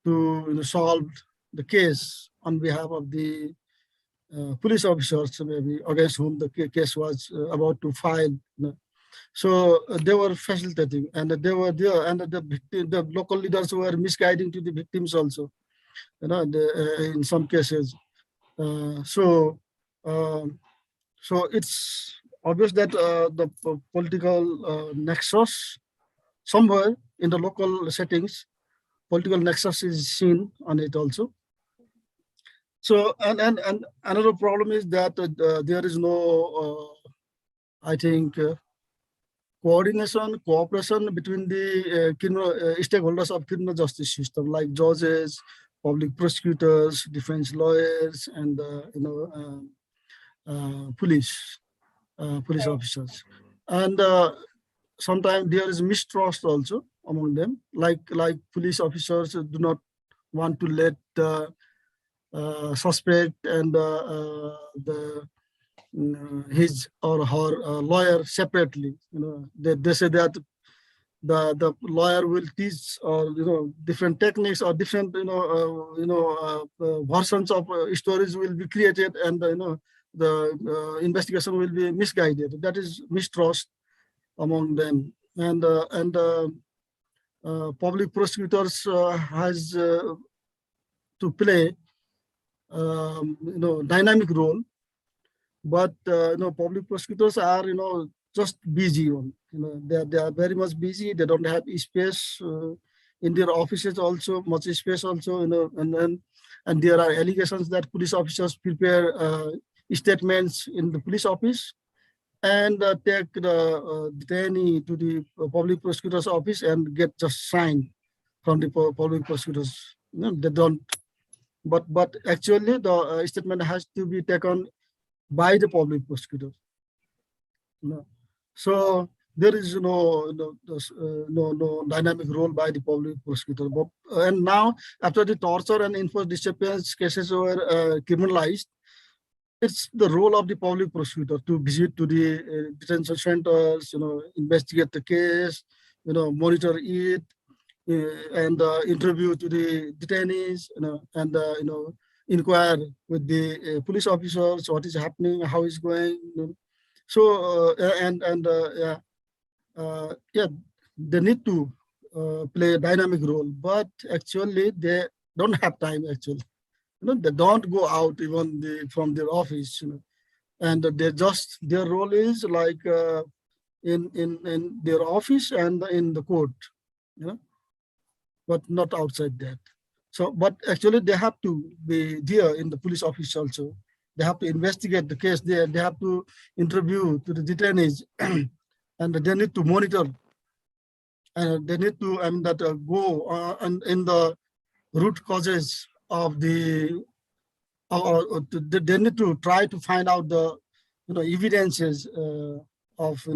to solve the case on behalf of the police officers, maybe against whom the case was about to file. So they were facilitating, and they were there, and the local leaders were misguiding to the victims also, in some cases. So it's obvious that the political nexus somewhere in the local settings, political nexus is seen on it also. So and another problem is that there is no, I think, coordination, cooperation between the stakeholders of criminal justice system, like judges, public prosecutors, defense lawyers, and police officers. And sometimes there is mistrust also among them, like police officers do not want to let suspect and his or her lawyer separately. They say that the lawyer will teach or different techniques or different versions of stories will be created, and the investigation will be misguided. That is mistrust among them, and public prosecutors has to play dynamic role, but public prosecutors are just busy on they are very much busy. They don't have space in their offices, also much space also, and there are allegations that police officers prepare statements in the police office and take the detainee to the public prosecutor's office and get just signed from the public prosecutors. They don't, but actually the statement has to be taken by the public prosecutor. So there is no dynamic role by the public prosecutor. But, and now after the torture and enforced disappearance cases were criminalized, it's the role of the public prosecutor to visit to the detention centers, investigate the case, monitor it, and interview to the detainees, and inquire with the police officers what is happening, how it's going. So yeah, they need to play a dynamic role, but actually they don't have time. Actually, they don't go out even from their office, and they just their role is like in their office and in the court, but not outside that. So, but actually they have to be there in the police office also. They have to investigate the case there. They have to interview to the detainees, and they need to monitor. And they need to go and in the root causes of the. They need to try to find out the, evidences of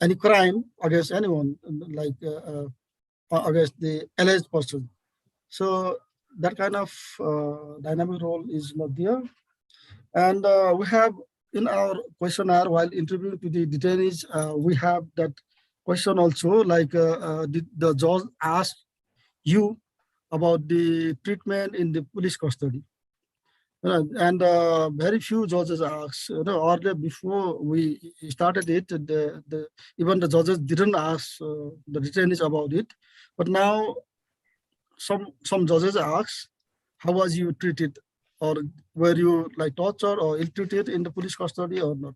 any crime against anyone, like against the alleged person. So that kind of dynamic role is not there. And we have in our questionnaire while interviewing to the detainees, we have that question also, like did the judge ask you about the treatment in the police custody? And very few judges ask, earlier before we started it, even the judges didn't ask the detainees about it. But now some judges ask, how was you treated, or were you like tortured or ill-treated in the police custody or not?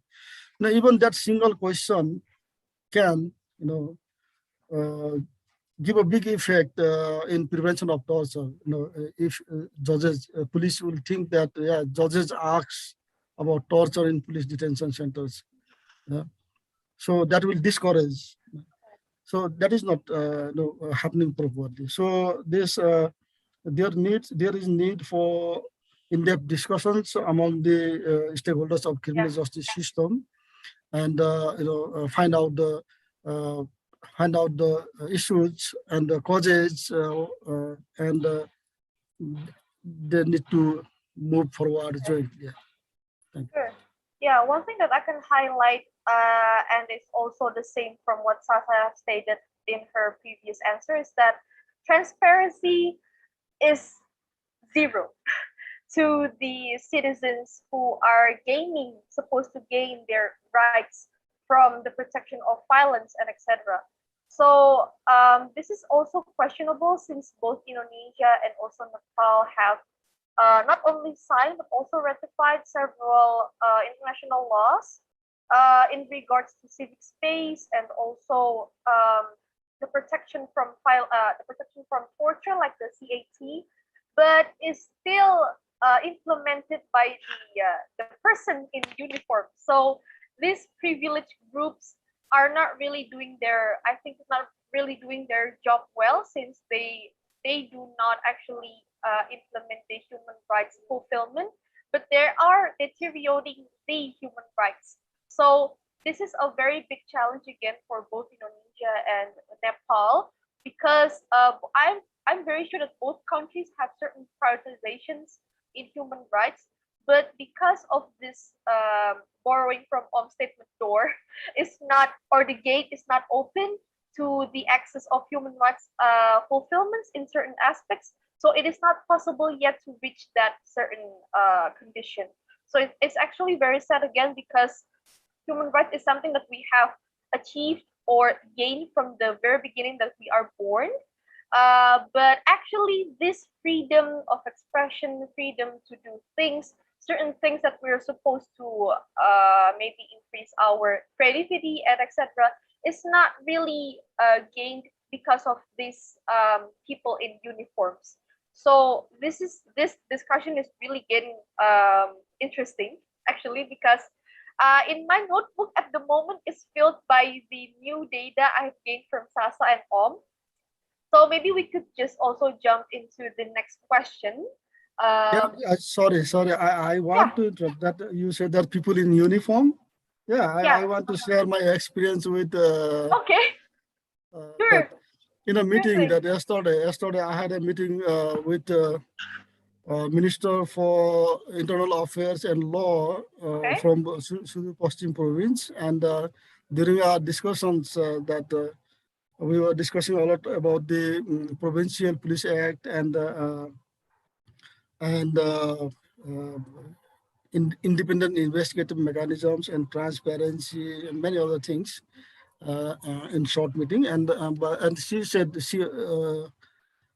Now, even that single question can, give a big effect in prevention of torture. If judges, police will think that judges ask about torture in police detention centers, so that will discourage. So that is not happening properly. So this there is need for in-depth discussions among the stakeholders of criminal justice system, and find out the issues and the causes, and they need to move forward jointly. Thank you. Sure. Yeah, one thing that I can highlight, and it's also the same from what Sasa stated in her previous answer, is that transparency is zero to the citizens who are supposed to gain their rights from the protection of violence and etc. So this is also questionable since both Indonesia and also Nepal have not only signed but also ratified several international laws in regards to civic space and also the protection from torture, like the CAT, but is still implemented by the person in uniform. So these privileged groups are not really doing their job well, since they do not actually implement the human rights fulfillment, but they are deteriorating the human rights. So this is a very big challenge again for both Indonesia and Nepal, because I'm very sure that both countries have certain prioritizations in human rights, but because of this borrowing from statement door is not, or the gate is not open to the access of human rights fulfillments in certain aspects, so it is not possible yet to reach that certain condition. So it's actually very sad again, because human rights is something that we have achieved or gained from the very beginning that we are born. But actually, this freedom of expression, freedom to do things, certain things that we're supposed to maybe increase our creativity and etc., is not really gained because of these people in uniforms. So this discussion is really getting interesting, actually, because in my notebook at the moment is filled by the new data I've gained from Sasa and Om. So maybe we could just also jump into the next question. Sorry. I want to interrupt that. You said that people in uniform. Yeah, I want to share my experience with Okay, that sure. in a meeting Thing. that yesterday I had a meeting with Minister for Internal Affairs and Law Okay. from Sudur Paschim province, and during our discussions that we were discussing a lot about the Provincial Police Act and independent investigative mechanisms and transparency and many other things in short meeting. And she said she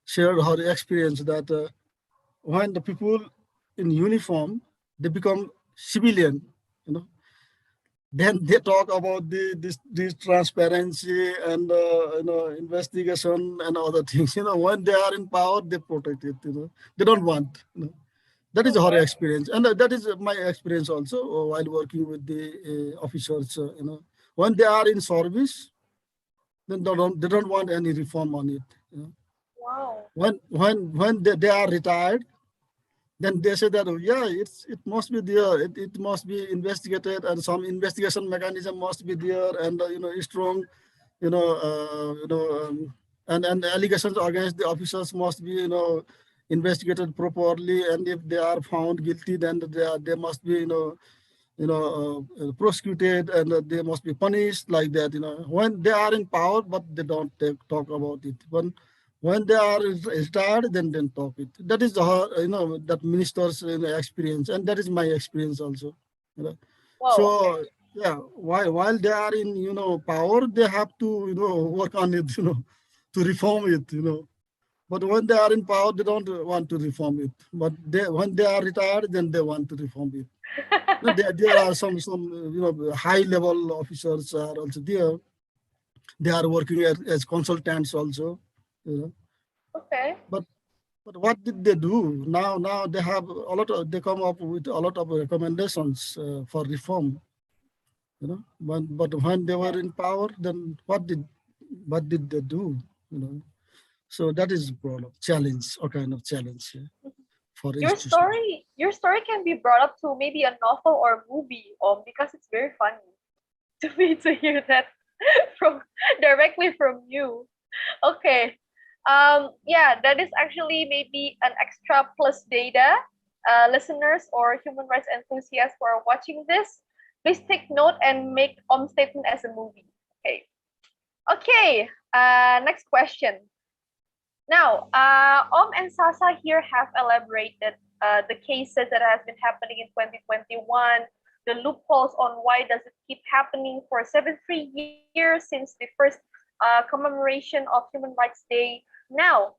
shared her experience that when the people in uniform, they become civilian, you know, then they talk about this transparency and investigation and other things. When they are in power, they protect it. They don't want. That is our Okay. experience, and that is my experience also while working with the officers. When they are in service, then they don't want any reform on it. Wow. When they are retired, then they say that, oh, yeah, it must be there. It must be investigated, and some investigation mechanism must be there, and strong, you know, and allegations against the officers must be investigated properly, and if they are found guilty, then they must be prosecuted, and they must be punished like that. When they are in power, but they don't talk about it. When they are retired, then talk it. That is that minister's experience, and that is my experience also. Wow. So yeah, while they are in power, they have to work on it, to reform it. But when they are in power, they don't want to reform it. But when they are retired, then they want to reform it. No, there are some high level officers are also there. They are working as consultants also. Okay. But what did they do? Now they have a lot of, they come up with a lot of recommendations for reform. But when they were in power, then what did they do? So that is a problem, challenge, a kind of challenge for Your institutions. story can be brought up to maybe a novel or movie, because it's very funny to me to hear that from directly from you. Okay. Yeah, that is actually maybe an extra plus data. Listeners or human rights enthusiasts who are watching this, please take note and make statement as a movie. Okay. Okay. Next question. Now, and Sasa here have elaborated the cases that has been happening in 2021, the loopholes on why does it keep happening for 73 years since the first commemoration of Human Rights Day. Now,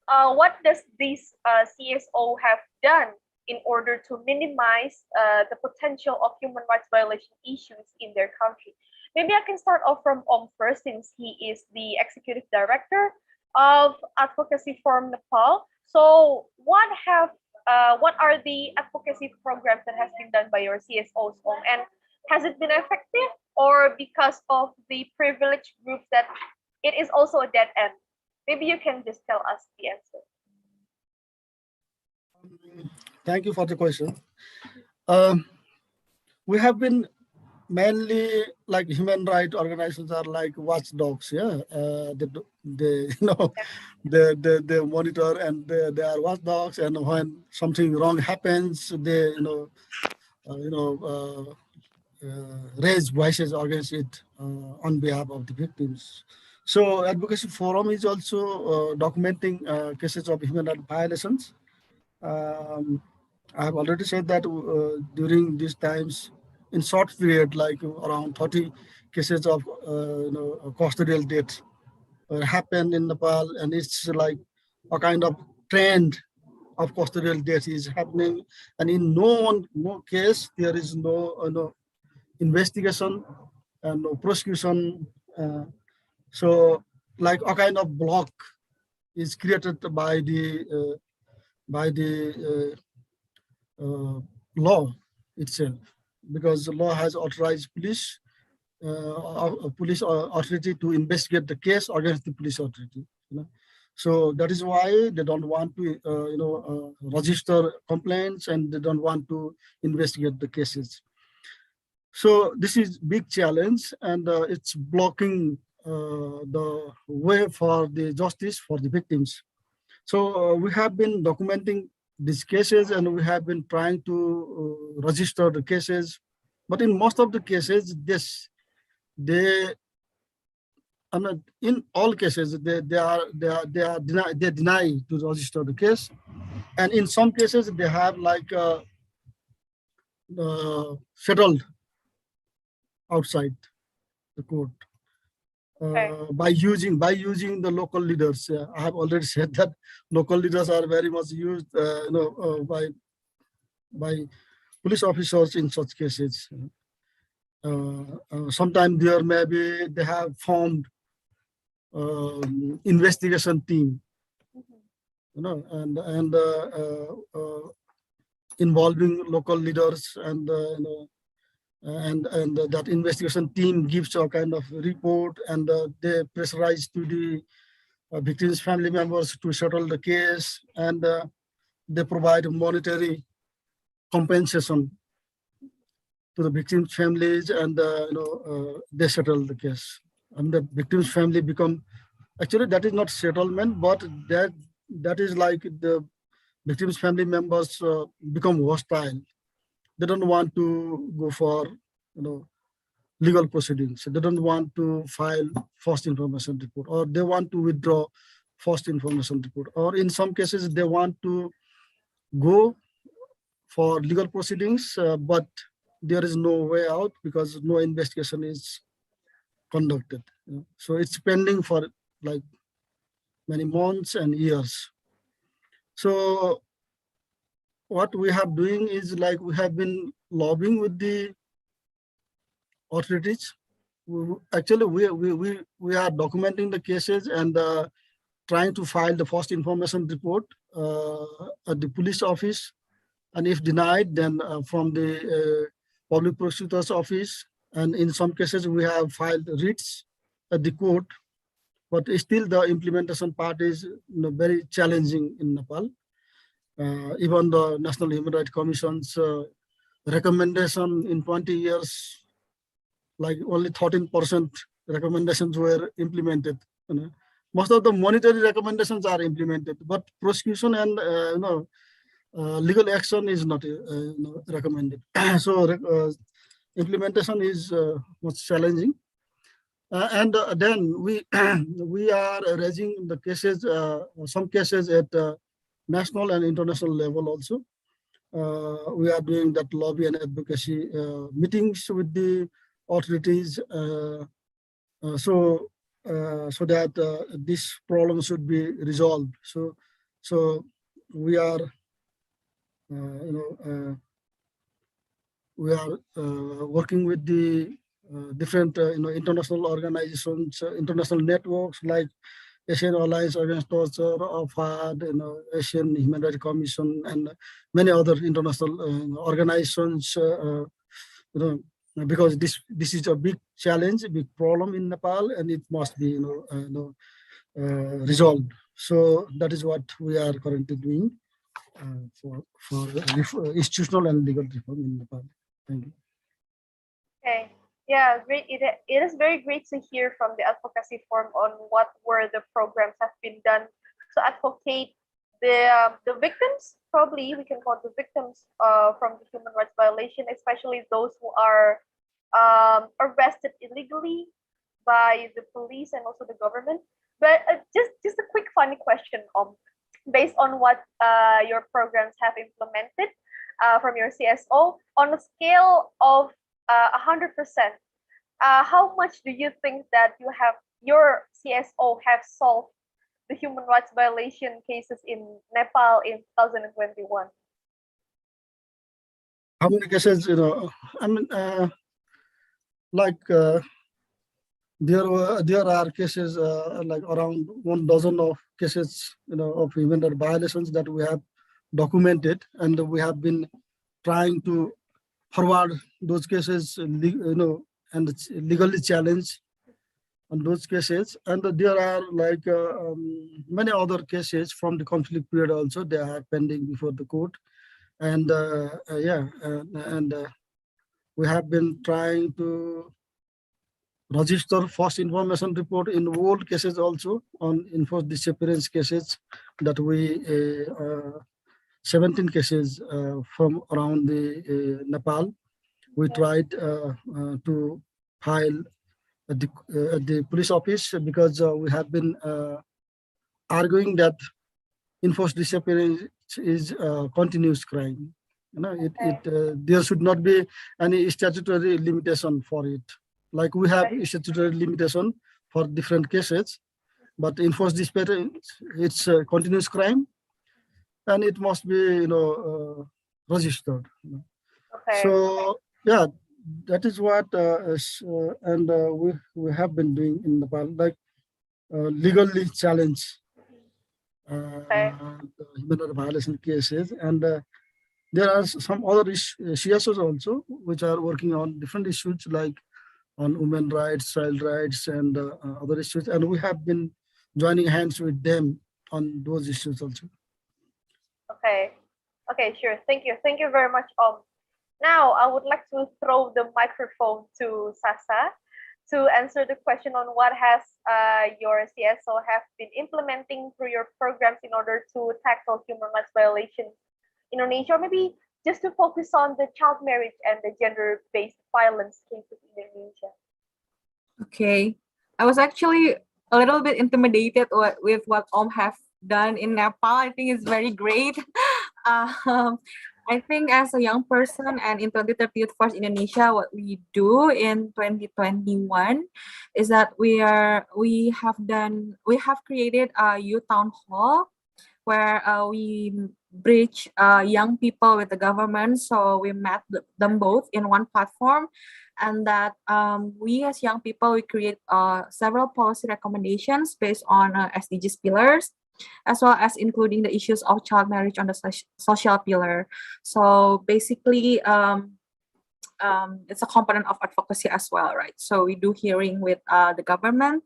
what does this CSO have done in order to minimize the potential of human rights violation issues in their country? Maybe I can start off from first, since he is the executive director of Advocacy Forum Nepal. So what are the advocacy programs that has been done by your CSOs, and has it been effective, or because of the privileged groups that it is also a dead end? Maybe you can just tell us the answer. Thank you for the question. We have been mainly like human rights organizations are like watchdogs. Yeah, they they monitor and they are watchdogs. And when something wrong happens, they raise voices against it on behalf of the victims. So advocacy forum is also documenting cases of human rights violations. Um, I have already said that during these times, in short period, like around 30 cases of custodial death happened in Nepal, and it's like a kind of trend of custodial death is happening, and in no case there is no investigation and no prosecution. So like a kind of block is created by the law itself, because the law has authorized police authority to investigate the case against the police authority. So that is why they don't want to register complaints, and they don't want to investigate the cases. So this is big challenge, and it's blocking the way for the justice for the victims. So we have been documenting these cases, and we have been trying to register the cases. But in most of the cases, they, I mean, in all cases, they deny to register the case, and in some cases they have like settled outside the court. By using the local leaders. I have already said that local leaders are very much used by police officers in such cases. Sometimes there maybe they have formed investigation team, and involving local leaders, and and that investigation team gives a kind of report, and they pressurize to the victims' family members to settle the case, and they provide monetary compensation to the victims' families, and they settle the case. And the victims' family become, actually that is not settlement, but that is like the victims' family members become hostile. They don't want to go for legal proceedings. They don't want to file first information report, or they want to withdraw first information report, or in some cases they want to go for legal proceedings, but there is no way out because no investigation is conducted. So it's pending for like many months and years. So what we have doing is like we have been lobbying with the authorities. Actually, we are documenting the cases, and trying to file the first information report at the police office, and if denied, then from the public prosecutor's office. And in some cases, we have filed writs at the court, but still the implementation part is very challenging in Nepal. Even the National Human Rights Commission's recommendation in 20 years, like only 13% recommendations were implemented. Most of the monetary recommendations are implemented, but prosecution and legal action is not recommended. So implementation is much challenging. And then we we are raising the cases, some cases at national and international level also. We are doing that lobby and advocacy meetings with the authorities, so that this problem should be resolved. So we are, we are working with the different international organizations, international networks like Asian Alliance Against Torture, OFAD, Asian Human Rights Commission, and many other international organizations. Because this is a big challenge, a big problem in Nepal, and it must be resolved. So that is what we are currently doing for institutional and legal reform in Nepal. Thank you. Okay. Yeah, great. It is very great to hear from the advocacy forum on what were the programs have been done to advocate the victims. Probably we can call the victims from the human rights violation, especially those who are arrested illegally by the police and also the government. But just a quick funny question, based on what your programs have implemented from your CSO on a scale of 100%. How much do you think that your CSO have solved the human rights violation cases in Nepal in 2021? How many cases, I mean, like there are cases like around 1 dozen of cases, of human rights violations that we have documented, and we have been trying to forward those cases, and it's legally challenged on those cases. And there are like many other cases from the conflict period also. They are pending before the court, and we have been trying to register first information report in all cases also on enforced disappearance cases that we 17 cases from around the Nepal. We tried to file at the police office because we have been arguing that enforced disappearance is a continuous crime. There should not be any statutory limitation for it. Like we have statutory limitation for different cases, but enforced disappearance, it's a continuous crime, and it must be registered. Okay. So yeah, that is what we have been doing in Nepal, like legally challenge the human rights violation cases, and there are some other CSOs also which are working on different issues like on women rights, child rights, and other issues, and we have been joining hands with them on those issues also. Okay. Okay, sure. Thank you. Thank you very much. Now I would like to throw the microphone to Sasa to answer the question on what has your CSO have been implementing through your programs in order to tackle human rights violations in Indonesia, or maybe just to focus on the child marriage and the gender-based violence cases in Indonesia. Okay, I was actually a little bit intimidated with what have done in Nepal. I think it's very great. I think as a young person and in 2030 Youth Force Indonesia, what we do in 2021 is that we have created a youth town hall where we bridge young people with the government. So we met them both in one platform, and that we as young people, we create several policy recommendations based on SDGs pillars, as well as including the issues of child marriage on the social pillar. So basically, it's a component of advocacy as well, right? So we do hearing with the government,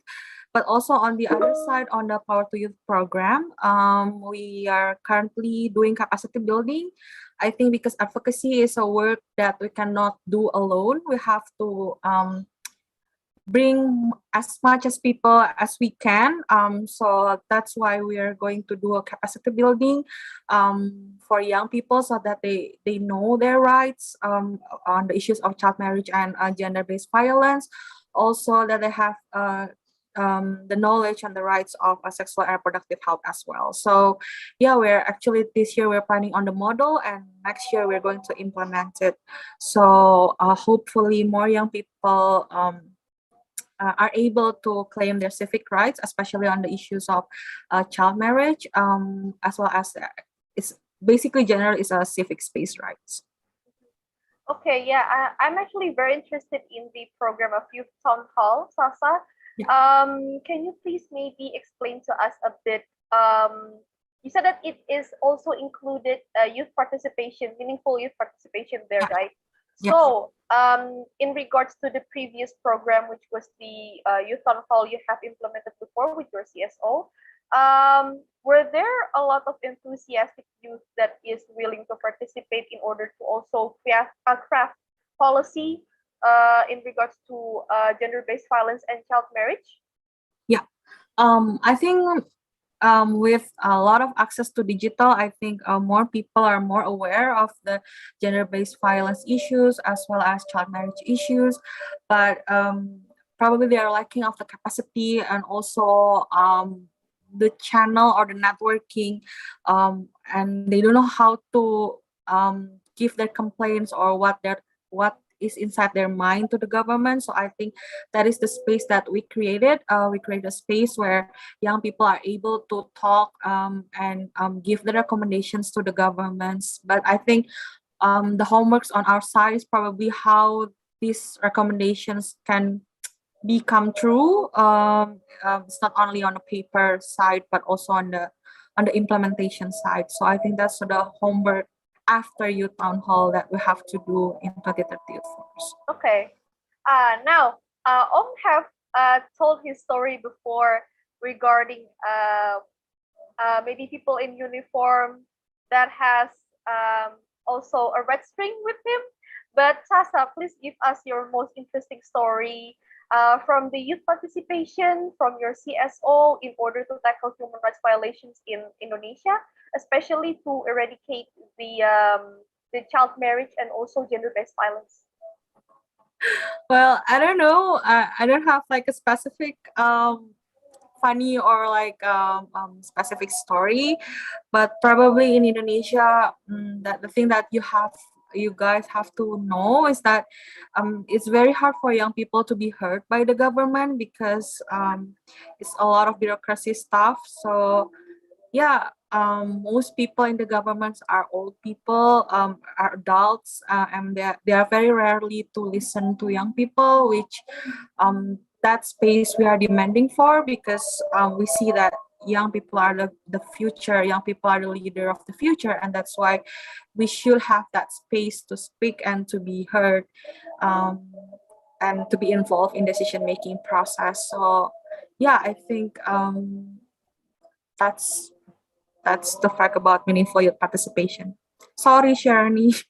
but also on the other side, on the Power to Youth program, we are currently doing capacity building. I think because advocacy is a work that we cannot do alone, we have to bring as much as people as we can. So that's why we are going to do a capacity building for young people so that they know their rights on the issues of child marriage and gender-based violence. Also that they have the knowledge and the rights of sexual and reproductive health as well. So yeah, we're actually this year we're planning on the model, and next year we're going to implement it. So hopefully more young people are able to claim their civic rights, especially on the issues of child marriage, as well as it's basically general is a civic space rights. Okay, yeah, I'm actually very interested in the program of Youth Town Hall, Sasa. Yeah. Can you please maybe explain to us a bit? You said that it is also included youth participation, meaningful youth participation there, right? Yeah. So, in regards to the previous program, which was the Youth Town Hall you have implemented before with your CSO, were there a lot of enthusiastic youth that is willing to participate in order to also craft policy in regards to gender-based violence and child marriage? Yeah. I think with a lot of access to digital, I think more people are more aware of the gender-based violence issues as well as child marriage issues, but probably they are lacking of the capacity and also the channel or the networking, and they don't know how to give their complaints or what is inside their mind to the government. So I think that is the space that we created. We created a space where young people are able to talk and give the recommendations to the governments. But I think the homeworks on our side is probably how these recommendations can become true. It's not only on the paper side, but also on the implementation side. So I think that's the homework after youth town hall that we have to do in 2030 first. Okay. Now, have told his story before regarding maybe people in uniform that has also a red string with him. But Sasa, please give us your most interesting story from the youth participation from your CSO in order to tackle human rights violations in Indonesia, especially to eradicate the child marriage and also gender-based violence. Well, I don't know. I don't have like a specific funny or like specific story, but probably in Indonesia, that the thing that you guys have to know is that it's very hard for young people to be heard by the government because it's a lot of bureaucracy stuff. So yeah, most people in the governments are old people, are adults, and they are very rarely to listen to young people, which that space we are demanding for because we see that young people are the future, young people are the leader of the future, and that's why we should have that space to speak and to be heard, and to be involved in decision making process. So yeah, I think that's the fact about meaningful youth participation. Sorry, Sharni.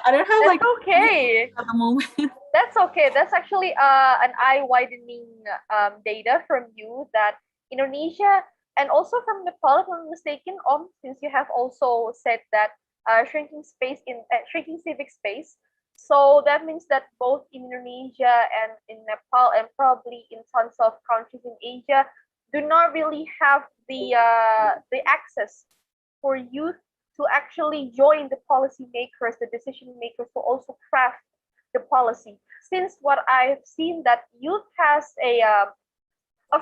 I don't have That's like okay. at the moment. That's okay. That's actually an eye-widening data from you that Indonesia and also from Nepal, if I'm mistaken, since you have also said that shrinking space in shrinking civic space. So that means that both in Indonesia and in Nepal and probably in tons of countries in Asia do not really have the access for youth to actually join the policymakers, the decision makers, to also craft the policy. Since what I've seen that youth has a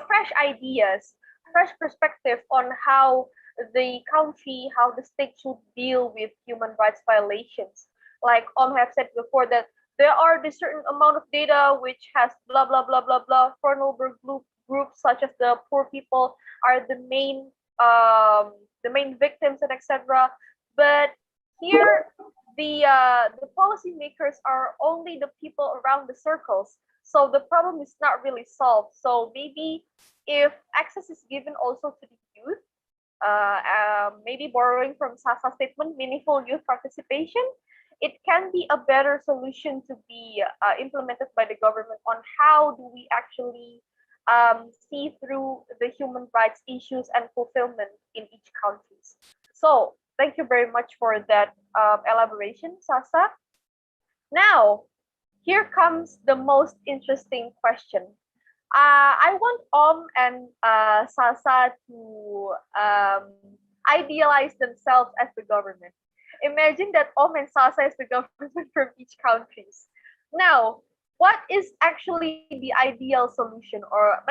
fresh ideas, fresh perspective on how the country, how the state should deal with human rights violations. Like have said before that there are this certain amount of data which has blah blah blah blah blah. Vulnerable groups such as the poor people are the main victims and etc. But here the policymakers are only the people around the circles, so the problem is not really solved. So maybe if access is given also to the youth, maybe borrowing from Sasa's statement, meaningful youth participation, it can be a better solution to be implemented by the government on how do we actually see through the human rights issues and fulfillment in each country. So thank you very much for that elaboration, Sasa. Now, here comes the most interesting question. I want and Sasa to idealize themselves as the government. Imagine that and Sasa is the government from each country. Now, what is actually the ideal solution, or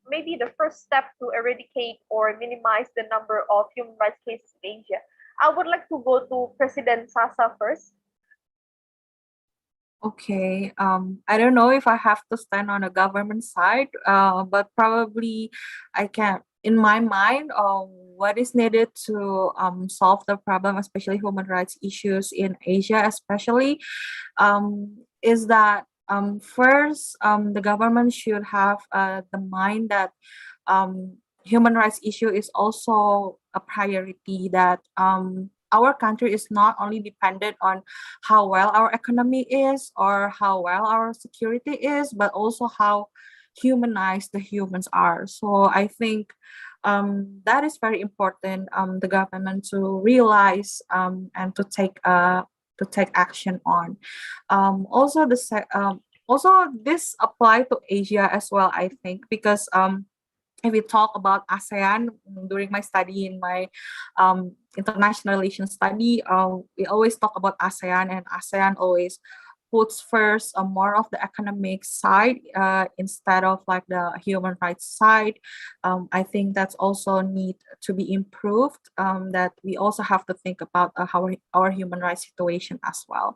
maybe the first step to eradicate or minimize the number of human rights cases in Asia? I would like to go to President Sasa first. Okay. I don't know if I have to stand on the government side, but probably I can. In my mind, what is needed to solve the problem, especially human rights issues in Asia, especially, is that first, the government should have the mind that human rights issue is also a priority, that our country is not only dependent on how well our economy is or how well our security is, but also how humanized the humans are. So I think that is very important. The government to realize and to take action on. Also this apply to Asia as well, I think, because if we talk about ASEAN, during my study in my international relations study, we always talk about ASEAN, and ASEAN always puts first more of the economic side instead of like the human rights side. I think that's also need to be improved, that we also have to think about how our human rights situation as well.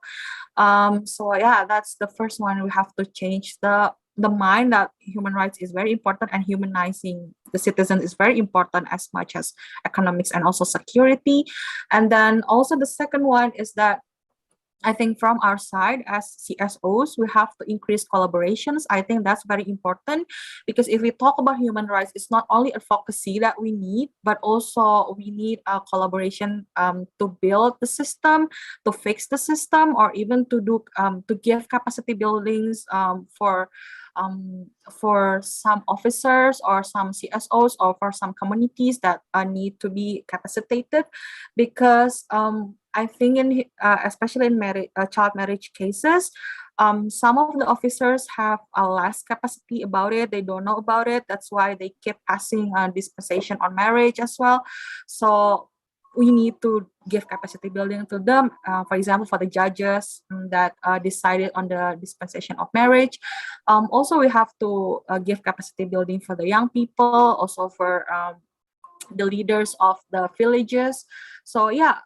So yeah, that's the first one. We have to change the mind that human rights is very important, and humanizing the citizen is very important as much as economics and also security. And then also the second one is that I think from our side as CSOs, we have to increase collaborations. I think that's very important, because if we talk about human rights, it's not only advocacy that we need, but also we need a collaboration to build the system, to fix the system, or even to do to give capacity buildings for some officers or some CSOs or for some communities that need to be capacitated, because I think especially in child marriage cases, some of the officers have a less capacity about it. They don't know about it. That's why they keep passing dispensation on marriage as well. So we need to give capacity building to them. For example, for the judges that decided on the dispensation of marriage. Also, we have to give capacity building for the young people, also for the leaders of the villages. So yeah,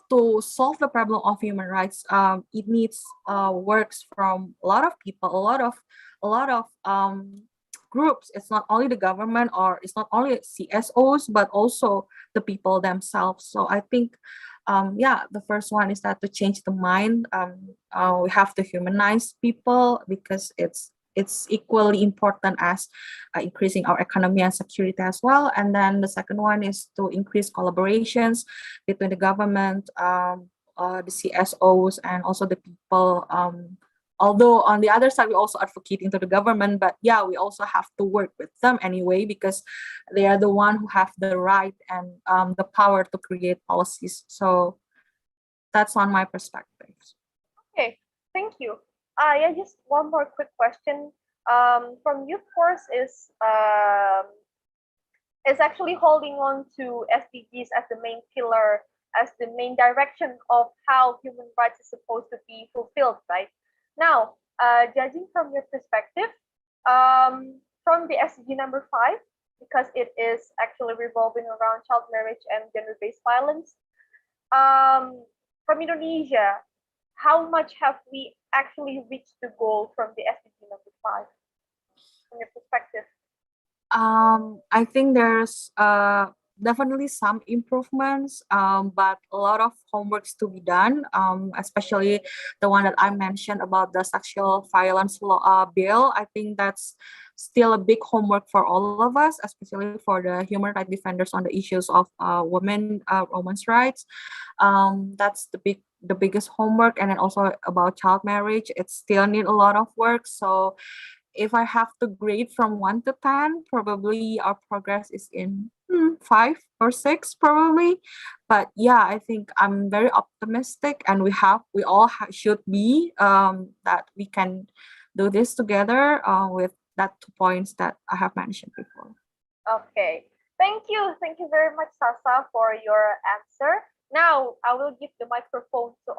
to solve the problem of human rights, it needs works from a lot of people, a lot of groups. It's not only the government, or it's not only CSOs, but also the people themselves. So I think, yeah, the first one is that to change the mind. We have to humanize people, because it's equally important as increasing our economy and security as well. And then the second one is to increase collaborations between the government, the CSOs, and also the people. Although on the other side, we also advocating to the government, but yeah, we also have to work with them anyway, because they are the one who have the right and the power to create policies. So that's on my perspective. Okay, thank you. Yeah, just one more quick question. From Youth Force is actually holding on to SDGs as the main pillar, as the main direction of how human rights is supposed to be fulfilled, right? Now, judging from your perspective, from the SDG number 5, because it is actually revolving around child marriage and gender-based violence, from Indonesia, how much have we actually reached the goal from the SDG number 5, from your perspective? I think there's definitely some improvements, but a lot of homeworks to be done, especially the one that I mentioned about the sexual violence law, bill. I think that's still a big homework for all of us, especially for the human rights defenders on the issues of women's rights. That's the biggest homework. And then also about child marriage, it still need a lot of work. So if I have to grade from 1 to 10, probably our progress is in 5 or 6 probably. But yeah, I think I'm very optimistic, and we all should be, that we can do this together with that 2 points that I have mentioned before. Okay, thank you very much, Sasa, for your answer. Now I will give the microphone to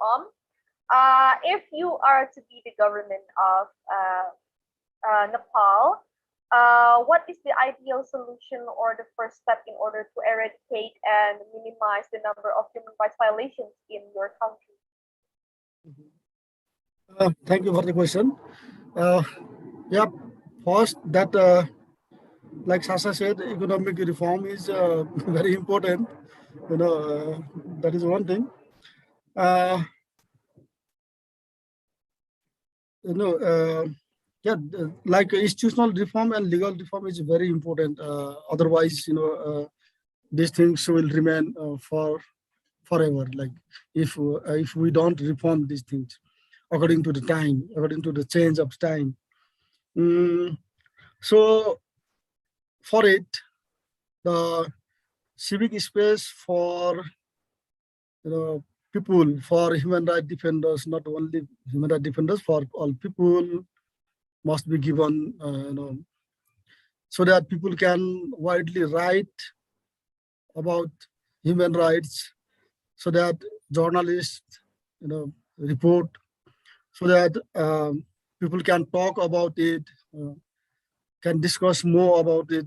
if you are to be the government of Nepal, what is the ideal solution or the first step in order to eradicate and minimize the number of human rights violations in your country? Thank you for the question. Yeah, first that, like Sasa said, economic reform is very important. That is one thing. Yeah, like institutional reform and legal reform is very important. Otherwise, these things will remain for forever. Like if we don't reform these things according to the time, according to the change of time. So for it, the civic space for people, for human rights defenders, not only human rights defenders, for all people must be given, so that people can widely write about human rights, so that journalists, report, so that people can talk about it, can discuss more about it,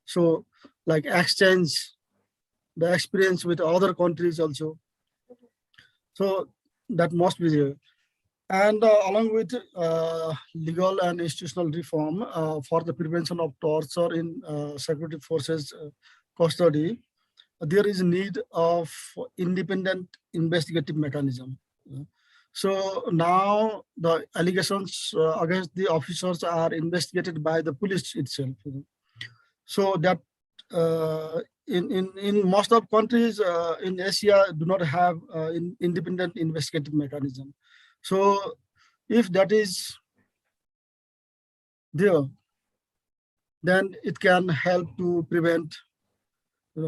so like exchange the experience with other countries also. So that must be there. And along with legal and institutional reform for the prevention of torture in security forces custody, there is a need of independent investigative mechanism. So now the allegations against the officers are investigated by the police itself. So that in most of countries in Asia do not have independent investigative mechanism. So if that is there, then it can help to prevent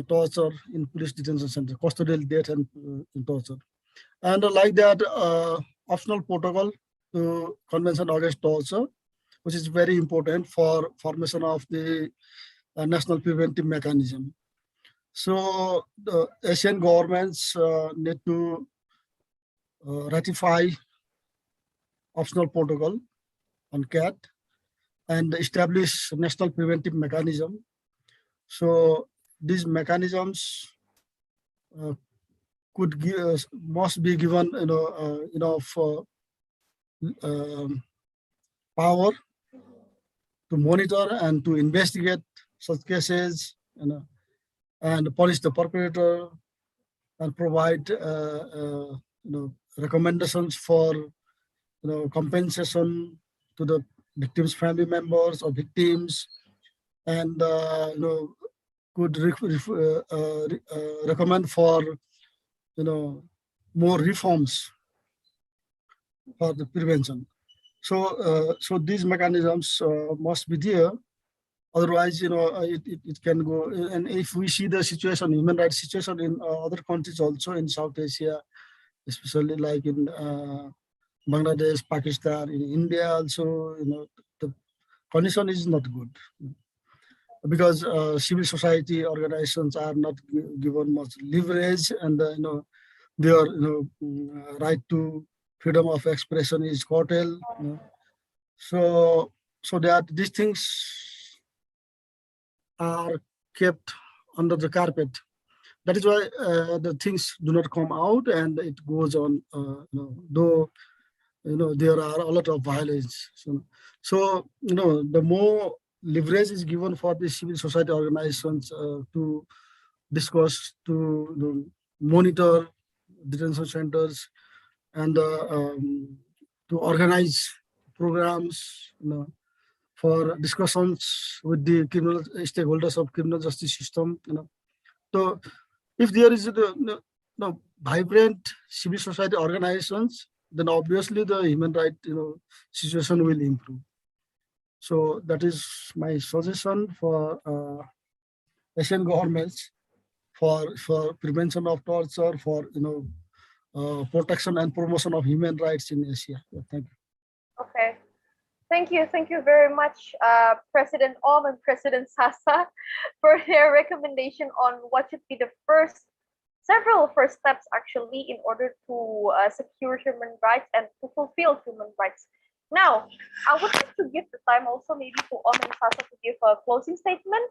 torture in police detention center, custodial death and torture. And like that, optional protocol to Convention Against Torture, which is very important for formation of the national preventive mechanism. So the Asian governments need to ratify optional protocol on CAT and establish national preventive mechanism. So these mechanisms must be given enough power to monitor and to investigate such cases, and punish the perpetrator and provide recommendations for compensation to the victims' family members or victims, and could recommend for more reforms for the prevention. So so these mechanisms must be there. Otherwise, it can go. And if we see the situation, human rights situation in other countries also in South Asia, especially like in Bangladesh, Pakistan, in India also, the condition is not good, because civil society organizations are not given much leverage, and their right to freedom of expression is curtailed. So that these things are kept under the carpet. That is why the things do not come out, and it goes on. Though there are a lot of violence. So the more leverage is given for the civil society organizations to discuss, to monitor detention centers, and to organize programs, for discussions with the criminal stakeholders of criminal justice system. So if there is vibrant civil society organizations, then obviously the human right situation will improve. So that is my suggestion for Asian governments for prevention of torture, for protection and promotion of human rights in Asia. Thank you. Okay. Thank you very much, President Om and President Sasa, for their recommendation on what should be the several first steps actually in order to secure human rights and to fulfill human rights. Now, I would like to give the time also maybe to Om and Sasa to give a closing statement.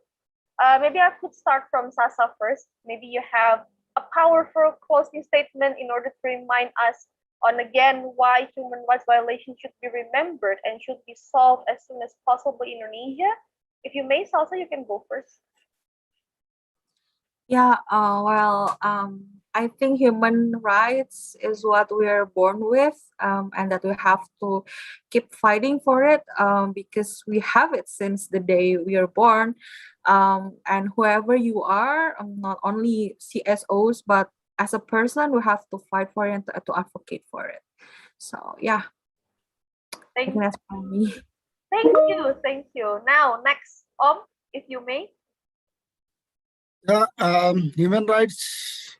Maybe I could start from Sasa first. Maybe you have a powerful closing statement in order to remind us on again why human rights violations should be remembered and should be solved as soon as possible in Indonesia. If you may, Salsa, you can go first. Yeah, I think human rights is what we are born with, and that we have to keep fighting for it, because we have it since the day we are born. And whoever you are, not only CSOs, but as a person, we have to fight for it and to advocate for it. So yeah, I Thank think that's for me. thank you. Now, next, if you may. Yeah, human rights,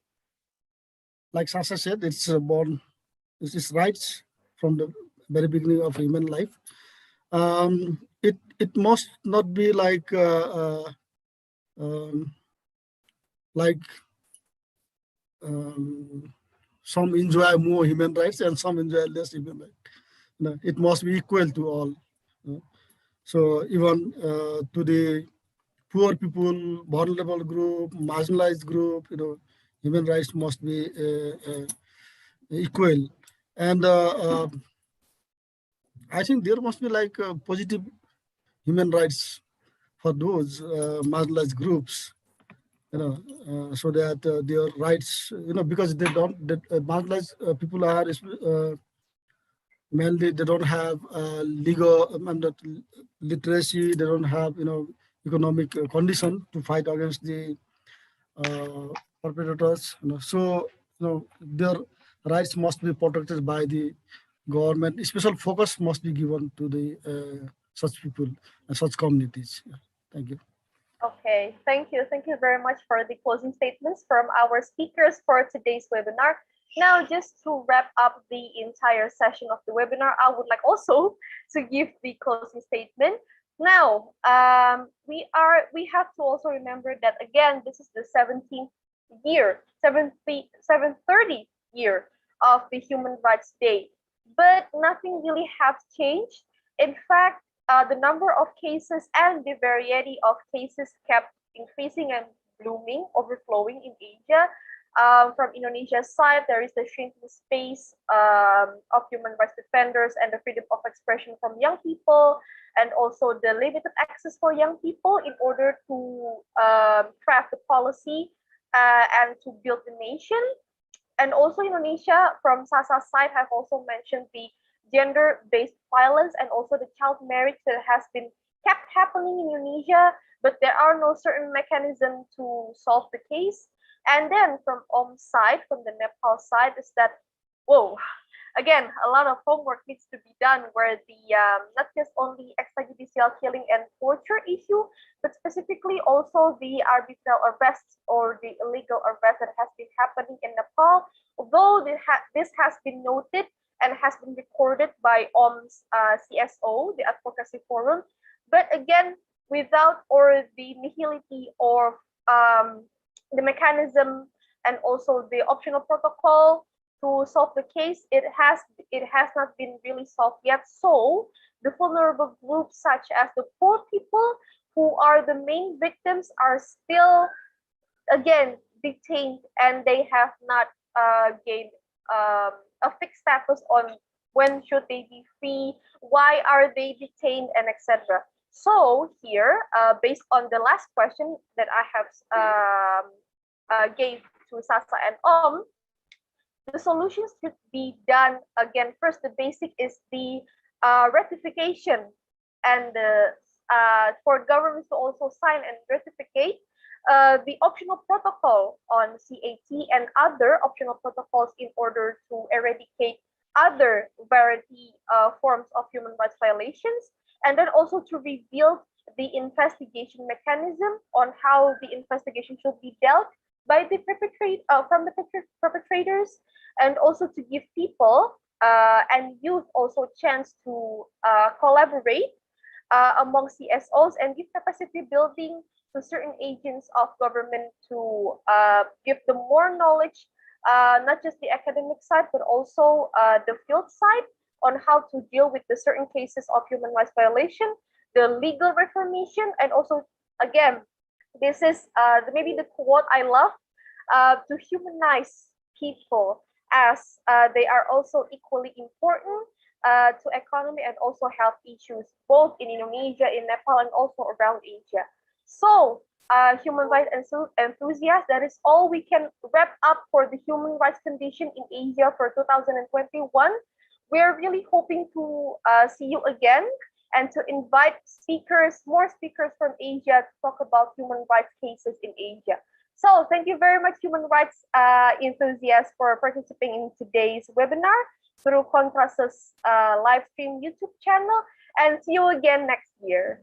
like Sasha said, it's born, it's rights from the very beginning of human life. It must not be um, like um, some enjoy more human rights and some enjoy less human rights. It must be equal to all. So even to the poor people, vulnerable group, marginalized group, human rights must be equal. And I think there must be like positive human rights for those marginalized groups, so that their rights, because they don't, marginalized people are mainly they don't have legal literacy, they don't have economic condition to fight against the perpetrators. So their rights must be protected by the government. Special focus must be given to the such people and such communities. Yeah. Thank you. Okay, thank you. Thank you very much for the closing statements from our speakers for today's webinar. Now, just to wrap up the entire session of the webinar, I would like also to give the closing statement. Now, we have to also remember that again, this is the 17th year, 730th year of the Human Rights Day, but nothing really has changed. In fact, the number of cases and the variety of cases kept increasing and blooming, overflowing in Asia. From Indonesia's side, there is the shrinking space of human rights defenders and the freedom of expression from young people, and also the limited access for young people in order to craft the policy and to build the nation. And also Indonesia, from Sasa's side, have also mentioned the gender-based violence and also the child marriage that has been kept happening in Indonesia, but there are no certain mechanism to solve the case. And then from side, from the Nepal side, is that, whoa, again, a lot of homework needs to be done where the not just only extrajudicial killing and torture issue, but specifically also the arbitral arrests or the illegal arrest that has been happening in Nepal. Although this has been noted and has been recorded by OMS CSO, the Advocacy Forum, but again, without or the nihility or the mechanism and also the optional protocol to solve the case, it has not been really solved yet. So the vulnerable groups such as the poor people who are the main victims are still again detained, and they have not gained a fixed status on when should they be free, why are they detained, and etc. So here, based on the last question that I have gave to Sasa and the solutions should be done again. First, the basic is the ratification and for governments to also sign and ratify the optional protocol on CAT and other optional protocols in order to eradicate other variety forms of human rights violations, and then also to reveal the investigation mechanism on how the investigation should be dealt by the perpetrators, and also to give people and youth also chance to collaborate among CSOs and give capacity building to certain agents of government to give them more knowledge, not just the academic side, but also the field side on how to deal with the certain cases of human rights violation, the legal reformation, and also, again, this is maybe the quote I love, to humanize people as they are also equally important to economy and also health issues, both in Indonesia, in Nepal, and also around Asia. So, human rights enthusiasts, that is all we can wrap up for the human rights condition in Asia for 2021. We're really hoping to see you again and to invite speakers, more speakers from Asia to talk about human rights cases in Asia. So thank you very much, human rights enthusiasts, for participating in today's webinar through Contras's live stream YouTube channel, and see you again next year.